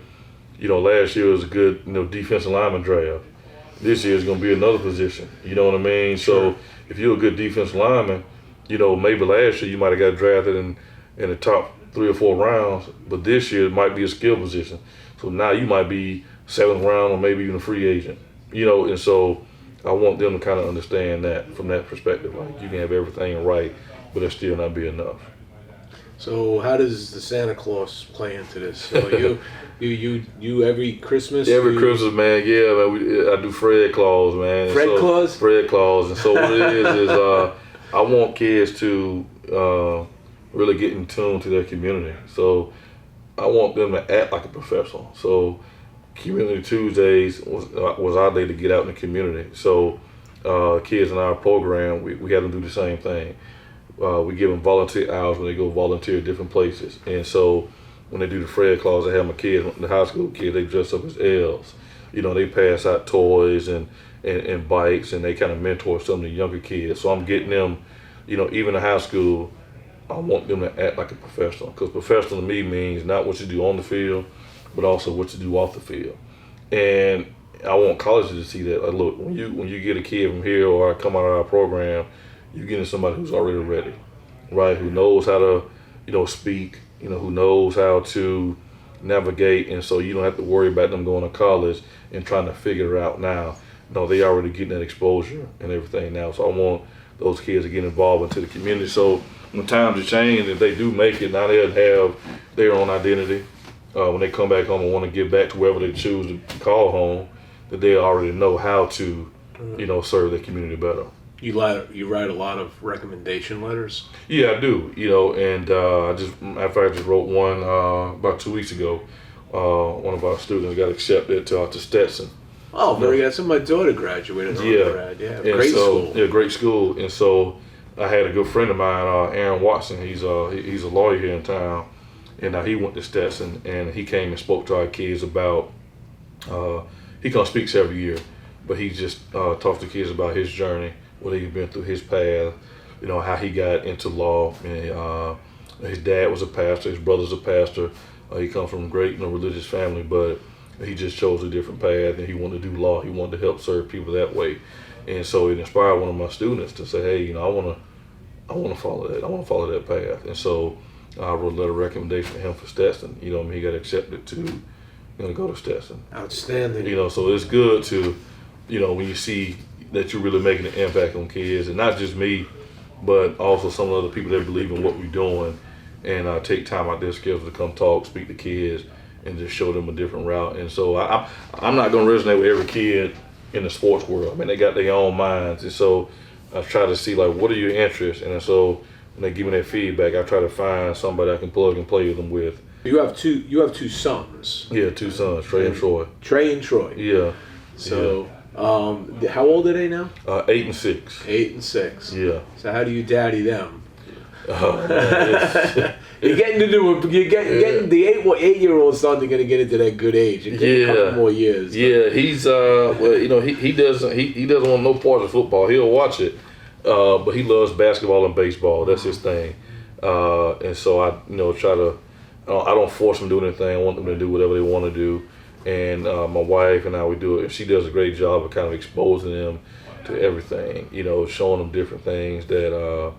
last year was a good, defensive lineman draft. This year is going to be another position. You know what I mean? Sure. So if you're a good defensive lineman, maybe last year you might have got drafted in the top 3 or 4 rounds, but this year it might be a skill position. So now you might be 7th round or maybe even a free agent. And so I want them to kind of understand that from that perspective. Like, you can have everything right, but it still not be enough. So how does the Santa Claus play into this? So you every Christmas? Every Christmas, man. Yeah, man. I do Fred Claus, man. Fred Claus. Fred Claus, and so what it is I want kids to really get in tune to their community. So I want them to act like a professional. So Community Tuesdays was our day to get out in the community. So kids in our program, we had them do the same thing. we give them volunteer hours when they go volunteer at different places. And so when they do the Fred Claus, I have my kids, the high school kids, they dress up as elves. You know, they pass out toys and bikes, and they kind of mentor some of the younger kids. So I'm getting them, you know, even in high school, I want them to act like a professional, because professional to me means not what you do on the field, but also what you do off the field. And I want colleges to see that. Like, look, when you get a kid from here or I come out of our program, you're getting somebody who's already ready, right? Who knows how to, you know, speak, you know, who knows how to navigate, and so you don't have to worry about them going to college and trying to figure it out now. No, they already getting that exposure and everything now. So I want those kids to get involved into the community. So when times have changed, if they do make it, now they'll have their own identity. When they come back home and want to get back to wherever they choose to call home, that they already know how to, you know, serve their community better. You write a lot of recommendation letters? Yeah, I do. You know, and I just wrote one about 2 weeks ago. One of our students got accepted to Stetson. Oh, very good. So my daughter graduated. Yeah, great school. Yeah, great school. And so I had a good friend of mine, Aaron Watson. He's a lawyer here in town, and he went to Stetson, and he came and spoke to our kids about. He comes speaks every year, but he just talks to kids about his journey, what he's been through, his path, you know, how he got into law. And his dad was a pastor, his brother's a pastor. He comes from a great, you know, religious family, but he just chose a different path, and he wanted to do law. He wanted to help serve people that way. And so it inspired one of my students to say, hey, you know, I want to follow that. I want to follow that path. And so I wrote a letter of recommendation to him for Stetson. You know, he got accepted to, you know, go to Stetson. Outstanding. You know, so it's good to, you know, when you see that you're really making an impact on kids, and not just me, but also some of the other people that believe in what we're doing, and take time out their schedule to come talk, speak to kids, and just show them a different route. And so I'm not going to resonate with every kid in the sports world. I mean, they got their own minds, and so I try to see, like, what are your interests, and so when they give me that feedback, I try to find somebody I can plug and play with them with. You have two sons. Yeah, two sons, Trey and Troy. Trey and Troy. Yeah. So, how old are they now? 8 and 6. 8 and 6. Yeah. So how do you daddy them? Man, You're getting getting the 8-year-old starting to get into that good age. In a couple more years. Yeah, he's well, you know, he doesn't want no part of football. He'll watch it, but he loves basketball and baseball. That's his thing. And so I, you know, I don't force them to do anything. I want them to do whatever they want to do. And my wife and I, we do it. And she does a great job of kind of exposing them to everything. You know, showing them different things that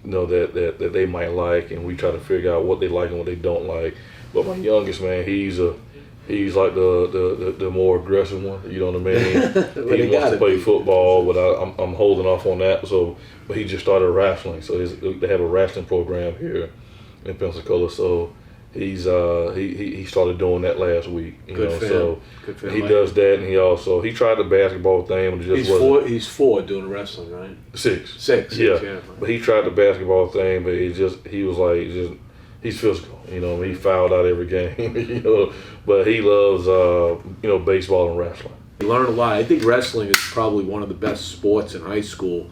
you know, that they might like, and we try to figure out what they like and what they don't like. But my youngest, man, he's like the more aggressive one. You know what I mean? He wants to play football, but I'm holding off on that. So, but he just started wrestling. So they have a wrestling program here in Pensacola. So he started doing that last week. Good for him. He does that, and he tried the basketball thing, but it just wasn't. He's 4 doing wrestling, right? 6. Yeah. But he tried the basketball thing, but he was like, he's physical. You know, he fouled out every game. You know, but he loves you know, baseball and wrestling. You learn a lot. I think wrestling is probably one of the best sports in high school.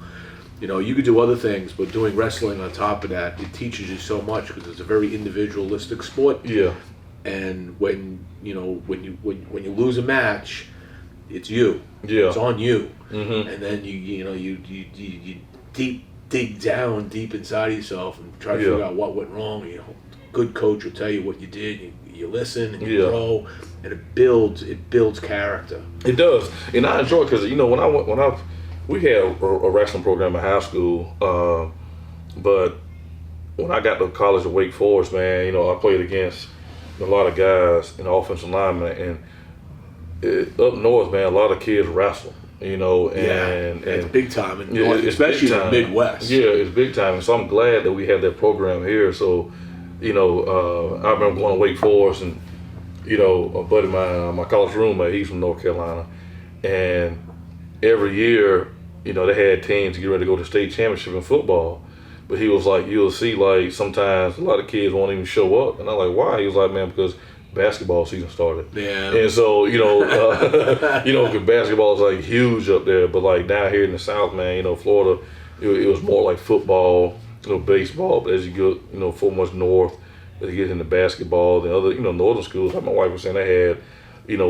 You know, you could do other things, but doing wrestling on top of that, it teaches you so much because it's a very individualistic sport. Yeah. And when you lose a match, it's you. Yeah. It's on you. Mm-hmm. And then you dig down deep inside of yourself and try to figure out what went wrong. You know, good coach will tell you what you did. You listen and you grow, and it builds character. It does, and I enjoy it because, you know, we had a wrestling program in high school, but when I got to college at Wake Forest, man, you know, I played against a lot of guys in the offensive linemen, and up north, man, a lot of kids wrestle, you know, and it's big time, especially in the Midwest. Yeah, it's big time, and so I'm glad that we have that program here. So, you know, I remember going to Wake Forest, and, you know, a buddy of mine, my college roommate, he's from North Carolina, and every year, you know, they had teams get ready to go to state championship in football. But he was like, you'll see, like, sometimes a lot of kids won't even show up. And I'm like, why? He was like, man, because basketball season started. Yeah. And so, you know, you know, because basketball is, like, huge up there. But, like, down here in the South, man, you know, Florida, it was more like football baseball. But as you go, 4 months north, as you get into basketball, the other, northern schools, like my wife was saying, they had,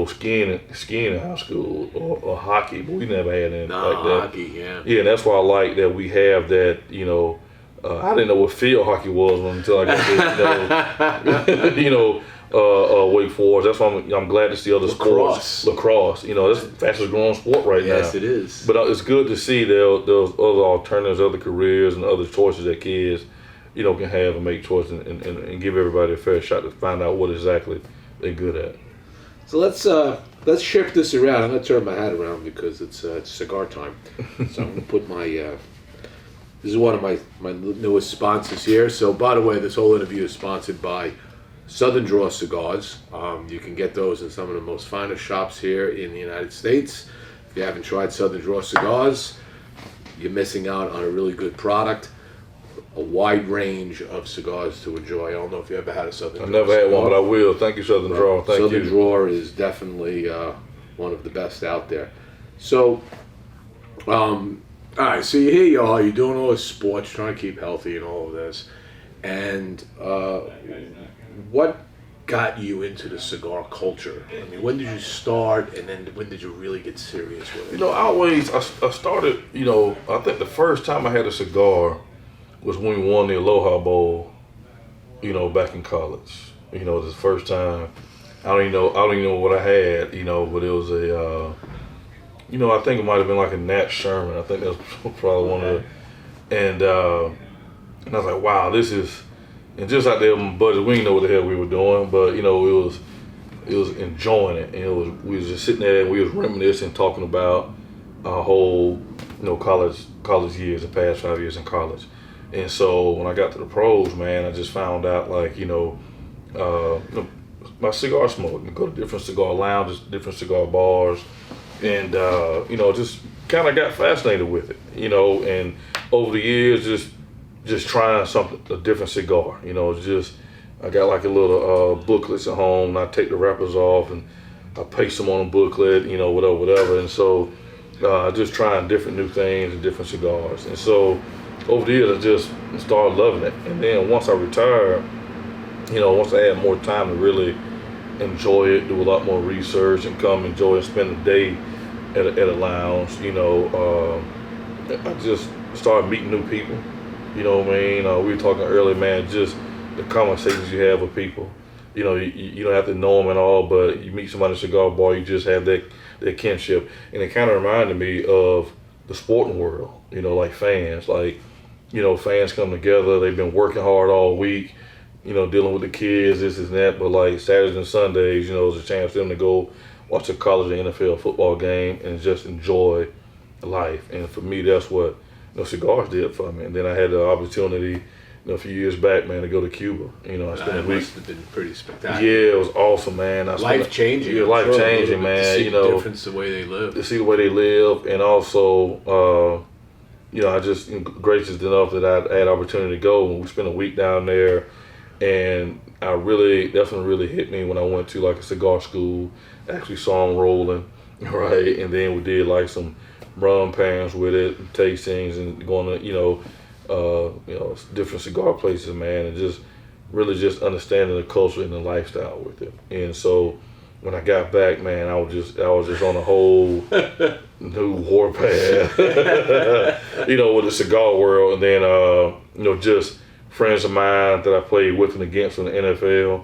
skiing in high school or hockey, but we never had anything like that. Hockey, yeah. Yeah, and that's why I like that we have that, I didn't know what field hockey was until I got to, Wake Forest. That's why I'm glad to see other sports. Lacrosse. That's the fastest growing sport right now. Yes, it is. But it's good to see those other alternatives, other careers, and other choices that kids, can have and make choices and give everybody a fair shot to find out what exactly they're good at. So let's shift this around. I'm going to turn my hat around because it's cigar time. So I'm going to put my... this is one of my newest sponsors here. So by the way, this whole interview is sponsored by Southern Draw Cigars. You can get those in some of the most finest shops here in the United States. If you haven't tried Southern Draw Cigars, you're missing out on a really good product. A wide range of cigars to enjoy. I don't know if you ever had a Southern Draw. I've never had one, but I will. Thank you, Southern Draw. Thank you. Southern Draw is definitely one of the best out there. So, all right, so here you are, you're doing all this sports, trying to keep healthy and all of this. And what got you into the cigar culture? I mean, when did you start, and then when did you really get serious with it? I started, I think the first time I had a cigar was when we won the Aloha Bowl, back in college. It was the first time. I don't even know what I had, but it was I think it might have been like a Nat Sherman. I think that was probably one of the, and I was like, wow, this is, and just out there with my buddies, we didn't know what the hell we were doing, but it was enjoying it, and we was just sitting there and we was reminiscing, talking about our whole, college years, the past 5 years in college. And so when I got to the pros, man, I just found out my cigar smoke, go to different cigar lounges, different cigar bars, and just kind of got fascinated with it, and over the years just trying a different cigar, I got like a little booklets at home, and I take the wrappers off and I paste them on a booklet, whatever, and so just trying different new things and different cigars. And so over the years I just started loving it, and then once I retired, once I had more time to really enjoy it, do a lot more research, and come enjoy and spend a day at a lounge, I just started meeting new people. We were talking earlier, man, just the conversations you have with people. You don't have to know them at all, but you meet somebody at a cigar bar, you just have that kinship. And it kind of reminded me of the sporting world, like fans. Fans come together, they've been working hard all week, dealing with the kids, this and that, but like Saturdays and Sundays, it's a chance for them to go watch a college or NFL football game and just enjoy life. And for me, that's what cigars did for me. And then I had the opportunity, a few years back, man, to go to Cuba. I spent a week. Must have been pretty spectacular. Yeah, it was awesome, man. Life-changing. Yeah, life-changing, man. To see the difference, the way they live. To see the way they live, and also, I just gracious enough that I had opportunity to go, and we spent a week down there, and that's when it really hit me when I went to like a cigar school, actually saw them rolling, right, and then we did like some rum pans with it, tastings, and going to different cigar places, man, and just really just understanding the culture and the lifestyle with it. And so when I got back, man, I was just on a whole new warpath, with the cigar world. And then, just friends of mine that I played with and against in the NFL,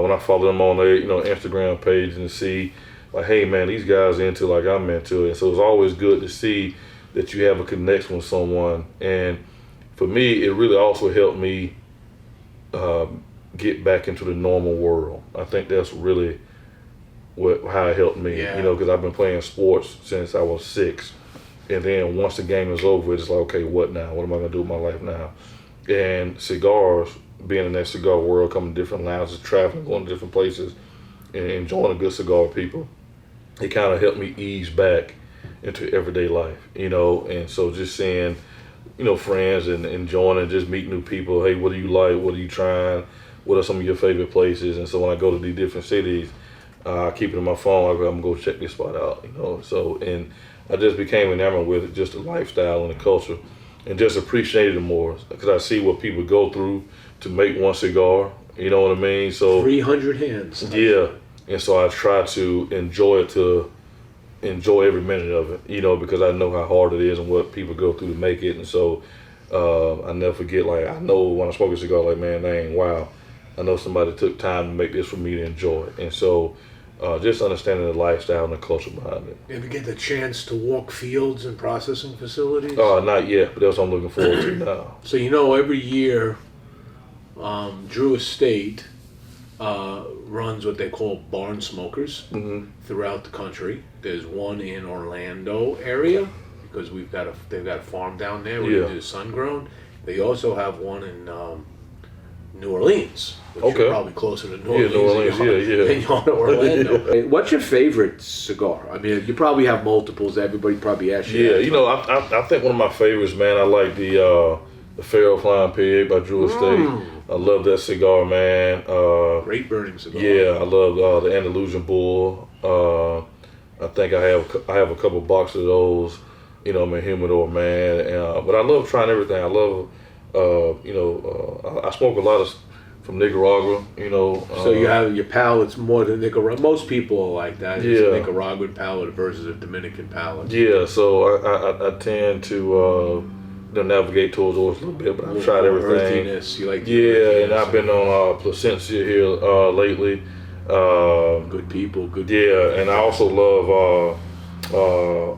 when I follow them on their, Instagram page and see, like, hey, man, these guys are into like I'm into it. And so it's always good to see that you have a connection with someone. And for me, it really also helped me get back into the normal world. I think that's really how it helped me, because I've been playing sports since I was 6. And then once the game is over, it's like, okay, what now? What am I going to do with my life now? And cigars, being in that cigar world, coming to different lounges, traveling, going to different places, and enjoying a good cigar with people, it kind of helped me ease back into everyday life, and so just seeing, friends and enjoying and just meeting new people. Hey, what do you like? What are you trying? What are some of your favorite places? And so when I go to these different cities, I keep it in my phone. I'm going to go check this spot out, So, and I just became enamored with it, just the lifestyle and the culture. and just appreciate it more because I see what people go through to make one cigar. You know what I mean? So 300 hands. Yeah, and so I try to enjoy every minute of it. You know, because I know how hard it is and what people go through to make it, and so I never forget. Like I know when I smoke a cigar, like man, dang, wow, I know somebody took time to make this for me to enjoy it, and so. Just understanding the lifestyle and the culture behind it. Ever get the chance to walk fields and processing facilities? Not yet, but that's what I'm looking forward to now. So every year, Drew Estate runs what they call barn smokers throughout the country. There's one in Orlando area because they've got a farm down there where they do sun grown. They also have one in New Orleans, which you're probably closer to New Orleans than you are to Orlando. What's your favorite cigar? I mean, you probably have multiples. Everybody probably asks you. Yeah, I think one of my favorites, man. I like the Pharaoh Flying Pig by Drew Estate. I love that cigar, man. Great burning cigar. Yeah, I love the Andalusian Bull. I think I have a couple boxes of those. Humidor, man. But I love trying everything. I love. I smoke a lot from Nicaragua, So you have your palate's more than Nicaragua. Most people are like that. It's a Nicaraguan palate versus a Dominican palate. Yeah, so I tend to navigate towards those a little bit, but I've tried everything. Earthiness. You like the and I've been on Placencia here lately. Good people, good people. And I also love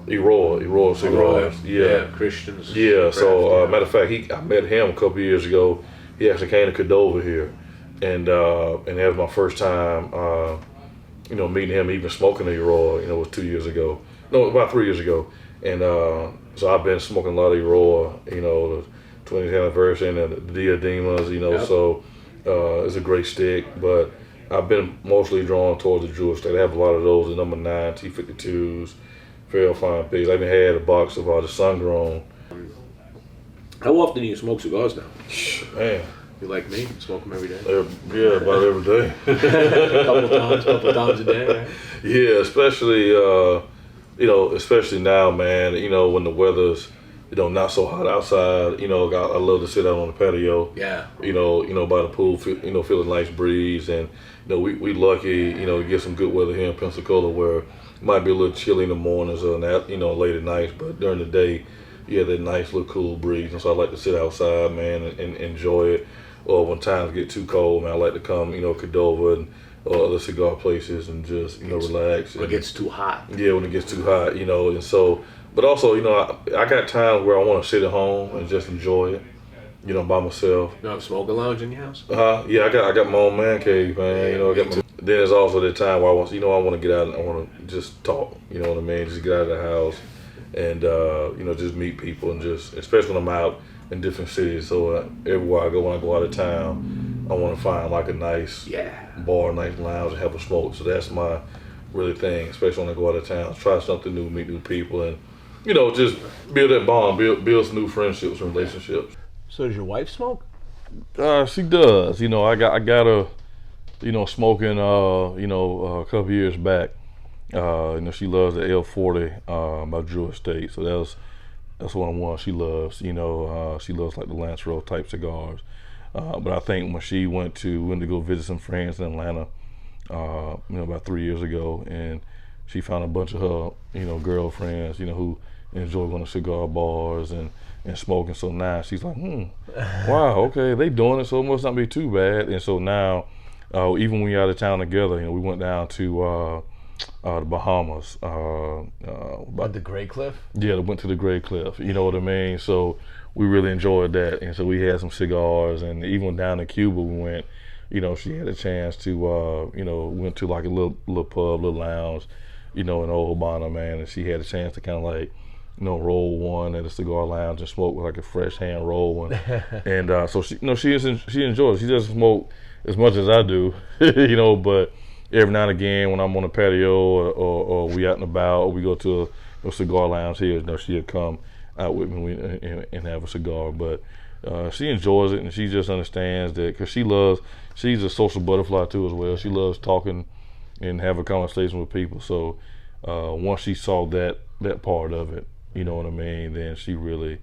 Eroy Cigars. Yeah, Christians. Yeah, so matter of fact, I met him a couple years ago. He actually came to Cordova here, and that was my first time, meeting him, even smoking a Eroy. It was 2 years ago. No, about 3 years ago, and so I've been smoking a lot of Eroy. The 20th anniversary and the Diademas. So it's a great stick, but I've been mostly drawn towards the Drew Estate. They have a lot of those, the number 9 T52s. Pharaoh Flying Pigs. I even had a box of the sun grown. How often do you smoke cigars now? Man, you like me? Smoke them every day. About every day. couple times a day. Right? Yeah, especially especially now, man. When the weather's not so hot outside. I love to sit out on the patio. Yeah. By the pool. Feel a nice breeze, and we lucky. To get some good weather here in Pensacola where. It might be a little chilly in the mornings or late at night, but during the day, you have that nice little cool breeze. And so I like to sit outside, man, and enjoy it. Or when times get too cold, man, I like to come, Cordova and other cigar places and just, relax. When it gets too hot. Yeah, when it gets too hot, and so, but also, I got times where I want to sit at home and just enjoy it. By myself. You have a smoking lounge in your house? Yeah, I got my own man cave, man. Then there's also the time where I want to get out and I want to just talk. You know what I mean? Just get out of the house and just meet people and just, especially when I'm out in different cities. So everywhere I go, when I go out of town, I want to find like a nice bar, nice lounge, and have a smoke. So that's my really thing, especially when I go out of town. Try something new, meet new people, and just build that bond, build some new friendships and relationships. So does your wife smoke? She does. I got her, smoking, a couple years back. She loves the L40 by Drew Estate. So that's one of the ones she loves. She loves like the Lance Roll type cigars. But I think when she went to go visit some friends in Atlanta, about 3 years ago, and she found a bunch of her, girlfriends, who enjoy going to cigar bars and smoking. So now she's like, wow, okay, they doing it, so it must not be too bad. And so now, even when we're out of town together, we went down to the Bahamas. At the Great Cliff? Yeah, went to the Great Cliff. You know what I mean? So we really enjoyed that, and so we had some cigars. And even down to Cuba, we went. She had a chance to, went to like a little pub, little lounge, in Old Habana, man, and she had a chance to kind of like. Roll one at a cigar lounge and smoke with like a fresh hand roll one, and so she enjoys it. She doesn't smoke as much as I do, but every now and again when I'm on the patio or we out and about or we go to a cigar lounge here, she'll come out with me and have a cigar. But she enjoys it and she just understands that because she's a social butterfly too as well. She loves talking and have a conversation with people. So once she saw that part of it. You know what I mean? Then she really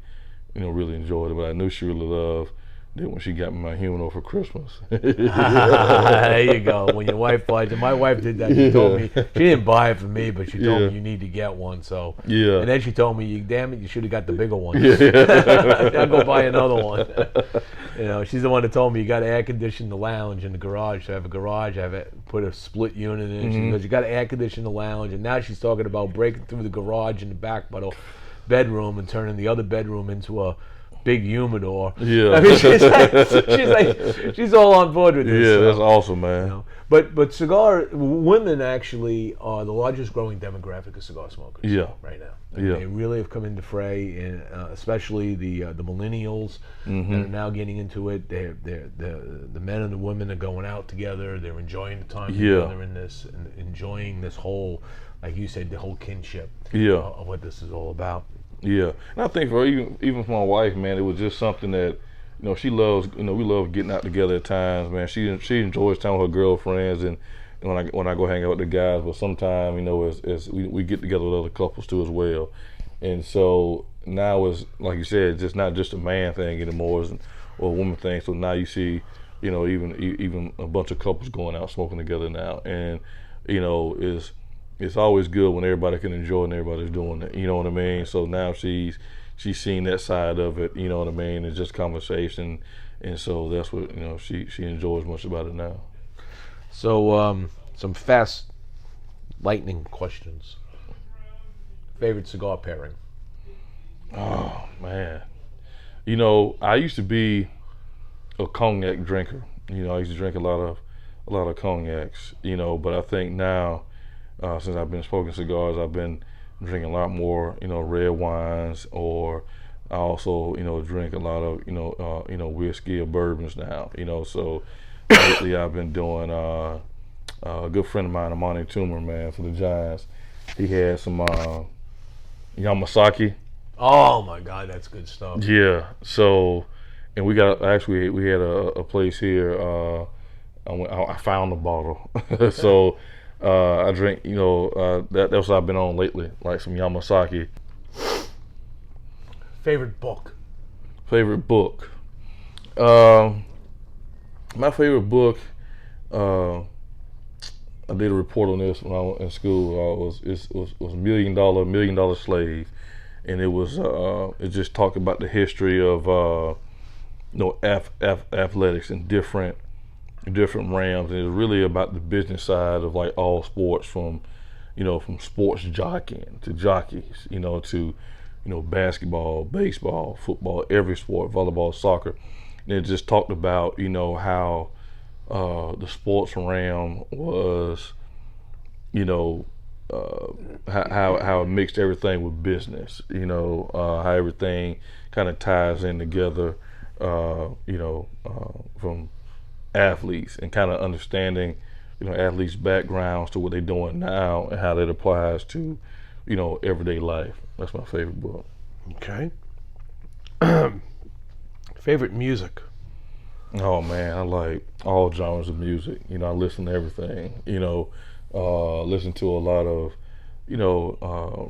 really enjoyed it. But I knew she really loved it when she got me my humidor for Christmas. There you go. When your wife buys it, my wife did that. She told me she didn't buy it for me, but she told me you need to get one. So and then she told me, "Damn it, you should have got the bigger one." I'll go buy another one. She's the one that told me you got to air condition the lounge in the garage. So I have a garage. Put a split unit in. She goes, "You got to air condition the lounge." And now she's talking about breaking through the garage in the back by the bedroom and turning the other bedroom into a big humidor. Yeah. I mean, she's all on board with this. Yeah, that's awesome, man. But cigar women actually are the largest growing demographic of cigar smokers. Yeah. Right now. They really have come into fray, and especially the millennials that are now getting into it. The men and the women are going out together. They're enjoying the time together in this, and enjoying this whole, like you said, the whole kinship of what this is all about. Yeah, and I think for even for my wife, man, it was just something that, she loves. We love getting out together at times, man. She enjoys time with her girlfriends, and when I go hang out with the guys. But sometimes, as we get together with other couples too as well. And so now it's like you said, just not just a man thing anymore, or a woman thing. So now you see, even a bunch of couples going out smoking together now, and it's always good when everybody can enjoy and everybody's doing it. You know what I mean? So now she's seen that side of it. You know what I mean? It's just conversation, and so that's what she enjoys much about it now. So some fast, lightning questions. Favorite cigar pairing? Oh man, I used to be a cognac drinker. I used to drink a lot of cognacs. But I think now, since I've been smoking cigars, I've been drinking a lot more, red wines, or I also, drink a lot of, whiskey or bourbons now. So lately I've been doing. A good friend of mine, Amani Toomer, man, for the Giants. He had some Yamasaki. Oh my God, that's good stuff. Yeah. So, and we had a place here. I found the bottle, so I drink. That's what I've been on lately, like some Yamasaki. Favorite book? Favorite book. My favorite book. I did a report on this when I was in school. It was $1 Million Slave, and it just talked about the history of athletics in different realms, and it's really about the business side of like all sports, from sports jockeying to jockeys, to basketball, baseball, football, every sport, volleyball, soccer. And it just talked about how the sports realm was, how it mixed everything with business, how everything kind of ties in together, from athletes, and kind of understanding, athletes' backgrounds to what they're doing now and how that applies to, everyday life. That's my favorite book. Okay. Favorite music? Oh man, I like all genres of music. I listen to everything. Listen to a lot of,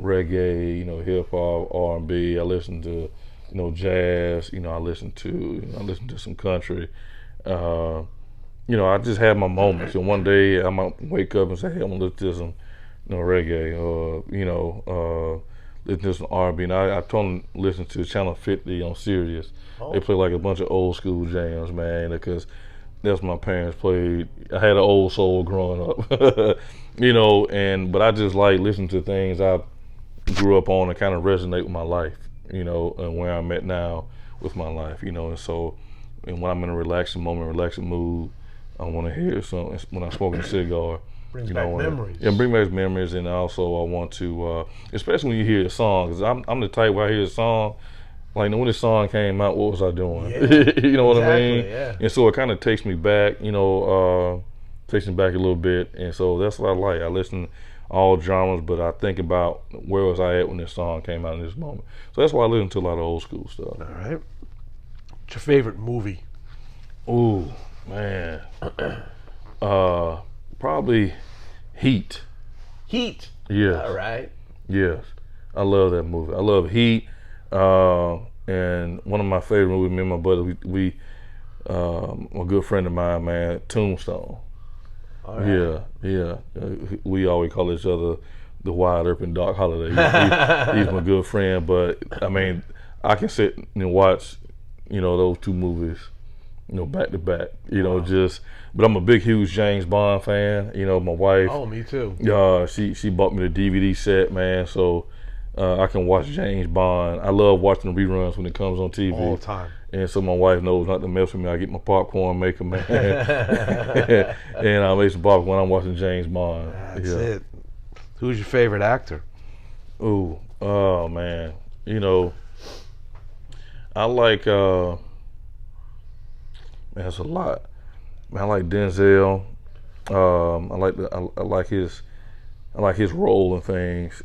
reggae, hip hop, R&B. I listen to, jazz. I listen to some country. I just have my moments. And one day I might wake up and say, hey, I'm gonna listen to some, reggae, or listen to some R&B. And I told them listen to Channel 50 on Sirius. They play like a bunch of old school jams, man, because that's what my parents played. I had an old soul growing up, but I just like listening to things I grew up on and kind of resonate with my life, and where I'm at now with my life, and so, and when I'm in a relaxing moment, relaxing mood, I want to hear something. When I'm smoking a cigar, brings back memories. Yeah, bring back memories, and also I want to, especially when you hear a song, because I'm the type where I hear a song, like when this song came out, what was I doing? Yeah, you know what I mean? Yeah. And so it kind of takes me back, takes me back a little bit, and so that's what I like. I listen to all genres, but I think about where was I at when this song came out in this moment. So that's why I listen to a lot of old school stuff. All right. What's your favorite movie? Ooh, man. Probably Heat. Heat. Yes. All right. Yes. I love that movie. I love Heat. And And one of my favorite movies, me and my brother, a good friend of mine, man, Tombstone. All right. Yeah. We always call each other the Wide Open Doc Holliday. He's my good friend, but I mean, I can sit and watch, those two movies, back to back. But I'm a big, huge James Bond fan. My wife. Oh, me too. She bought me the DVD set, man. So I can watch James Bond. I love watching the reruns when it comes on TV all the time. And so my wife knows not to mess with me. I get my popcorn maker, man, and I make some popcorn when I'm watching James Bond. That's it. Who's your favorite actor? Oh man, I like man, that's a lot. Man, I like Denzel. I like his role in things.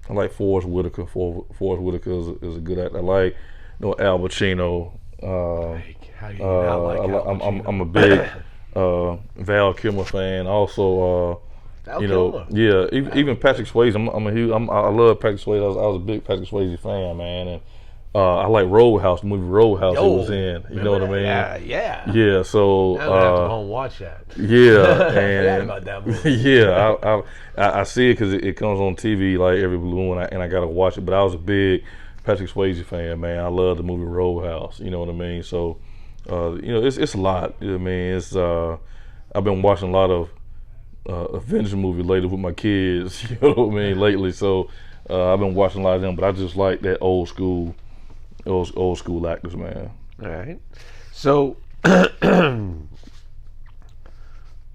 I like Forrest Whitaker. Forrest Whitaker is a good actor. I like, Al Pacino. How do you not like Al Pacino? I'm a big Val Kilmer fan. Also, Val Kilmer. Yeah, even Patrick Swayze. I love Patrick Swayze. I was a big Patrick Swayze fan, man. And I like Roadhouse, the movie Roadhouse he was in. You know what I mean? Yeah. Yeah. So I'm gonna have to go and watch that. Yeah, I and about that movie. yeah, I see it because it comes on TV like every blue moon, and I gotta watch it. But I was a big Patrick Swayze fan, man. I love the movie Roadhouse. You know what I mean? So, it's a lot. I mean, I've been watching a lot of Avengers movies lately with my kids. You know what I mean? Lately, so I've been watching a lot of them. But I just like that old school actors, man. All right. So,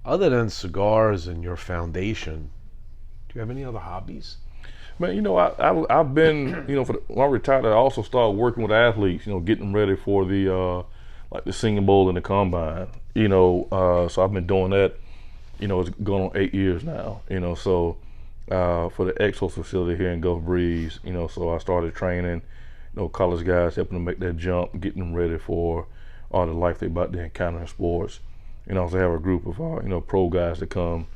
other than cigars and your foundation, do you have any other hobbies? Man, I've been, when I retired, I also started working with athletes, getting them ready for the, like the Singing Bowl and the Combine, so I've been doing that, it's going on 8 years now, so for the Exos facility here in Gulf Breeze, so I started training, college guys, helping them make that jump, getting them ready for all the life they're about to encounter in sports. I also have a group of, pro guys that come,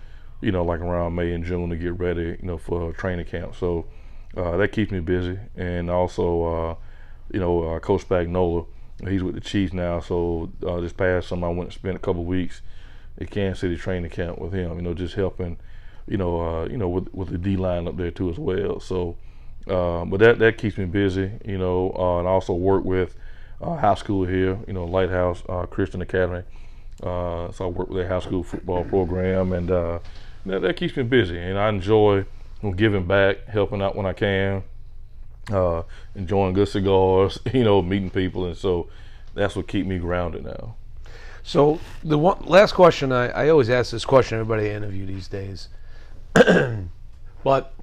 like around May and June to get ready, for training camp. So that keeps me busy. And also, Coach Spagnola, he's with the Chiefs now. So this past summer, I went and spent a couple weeks at Kansas City training camp with him, just helping, with the D-line up there too as well. So, but that keeps me busy, and I also work with high school here, Lighthouse Christian Academy. So I work with their high school football program, and that keeps me busy. And I enjoy giving back, helping out when I can, enjoying good cigars, meeting people, and so that's what keeps me grounded now. So the last question, I always ask this question to everybody I interview these days, but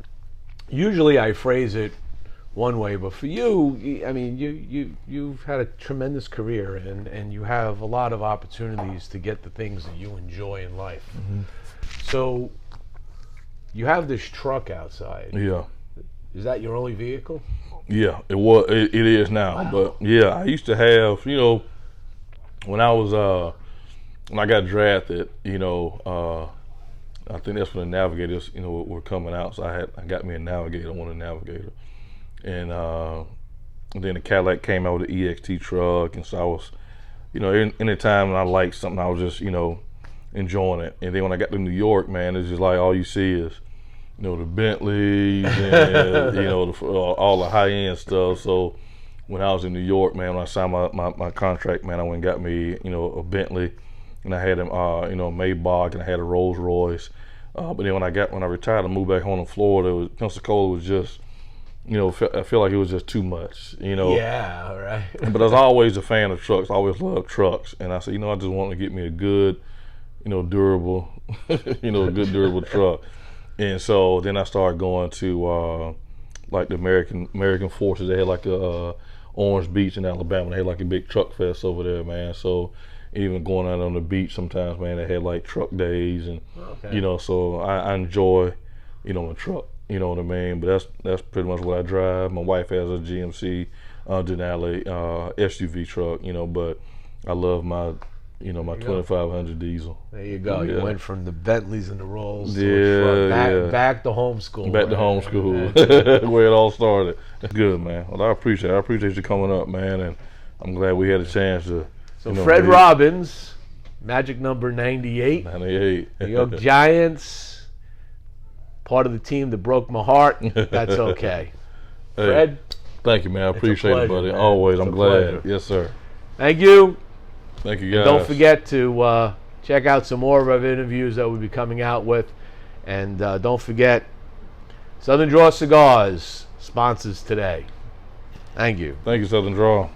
usually I phrase it one way, but for you, I mean, you've had a tremendous career, and you have a lot of opportunities to get the things that you enjoy in life. Mm-hmm. So you have this truck outside. Yeah. Is that your only vehicle? Yeah, it is now. Wow. But yeah, I used to have, when I got drafted, I think that's when the Navigators, were coming out. So I got me a Navigator, I wanted a Navigator. And then the Cadillac came out with the EXT truck, and so I was, anytime I liked something, I was just, enjoying it. And then when I got to New York, man, it's just like all you see is, the Bentleys and all the high end stuff. So when I was in New York, man, when I signed my contract, man, I went and got me, a Bentley, and I had a Maybach, and I had a Rolls Royce. But then when I retired, I moved back home to Florida. Pensacola was just, I feel like it was just too much, Yeah, right. But I was always a fan of trucks. I always loved trucks, and I said, I just want to get me a good, durable, a good durable truck. And so then I started going to like the American Forces. They had like a Orange Beach in Alabama. They had like a big truck fest over there, man. So even going out on the beach sometimes, man, they had like truck days, and so I enjoy, a truck. You know what I mean? But that's pretty much what I drive. My wife has a GMC Denali SUV truck, but I love my you know, my 2500 diesel. There you go. Yeah. You went from the Bentleys and the Rolls Yeah, back to homeschool. Back to homeschool, where it all started. Good, man. Well, I appreciate you coming up, man, and I'm glad we had a chance to. So Fred Robbins, magic number 98. 98. New York Giants, part of the team that broke my heart. That's okay. Hey, Fred, thank you, man. I appreciate pleasure, it, buddy. man. Always. It's I'm a glad. pleasure. Yes, sir. thank you. Thank you, guys. Don't forget to check out some more of our interviews that we'll be coming out with. And don't forget, Southern Draw Cigars sponsors today. Thank you. Thank you, Southern Draw.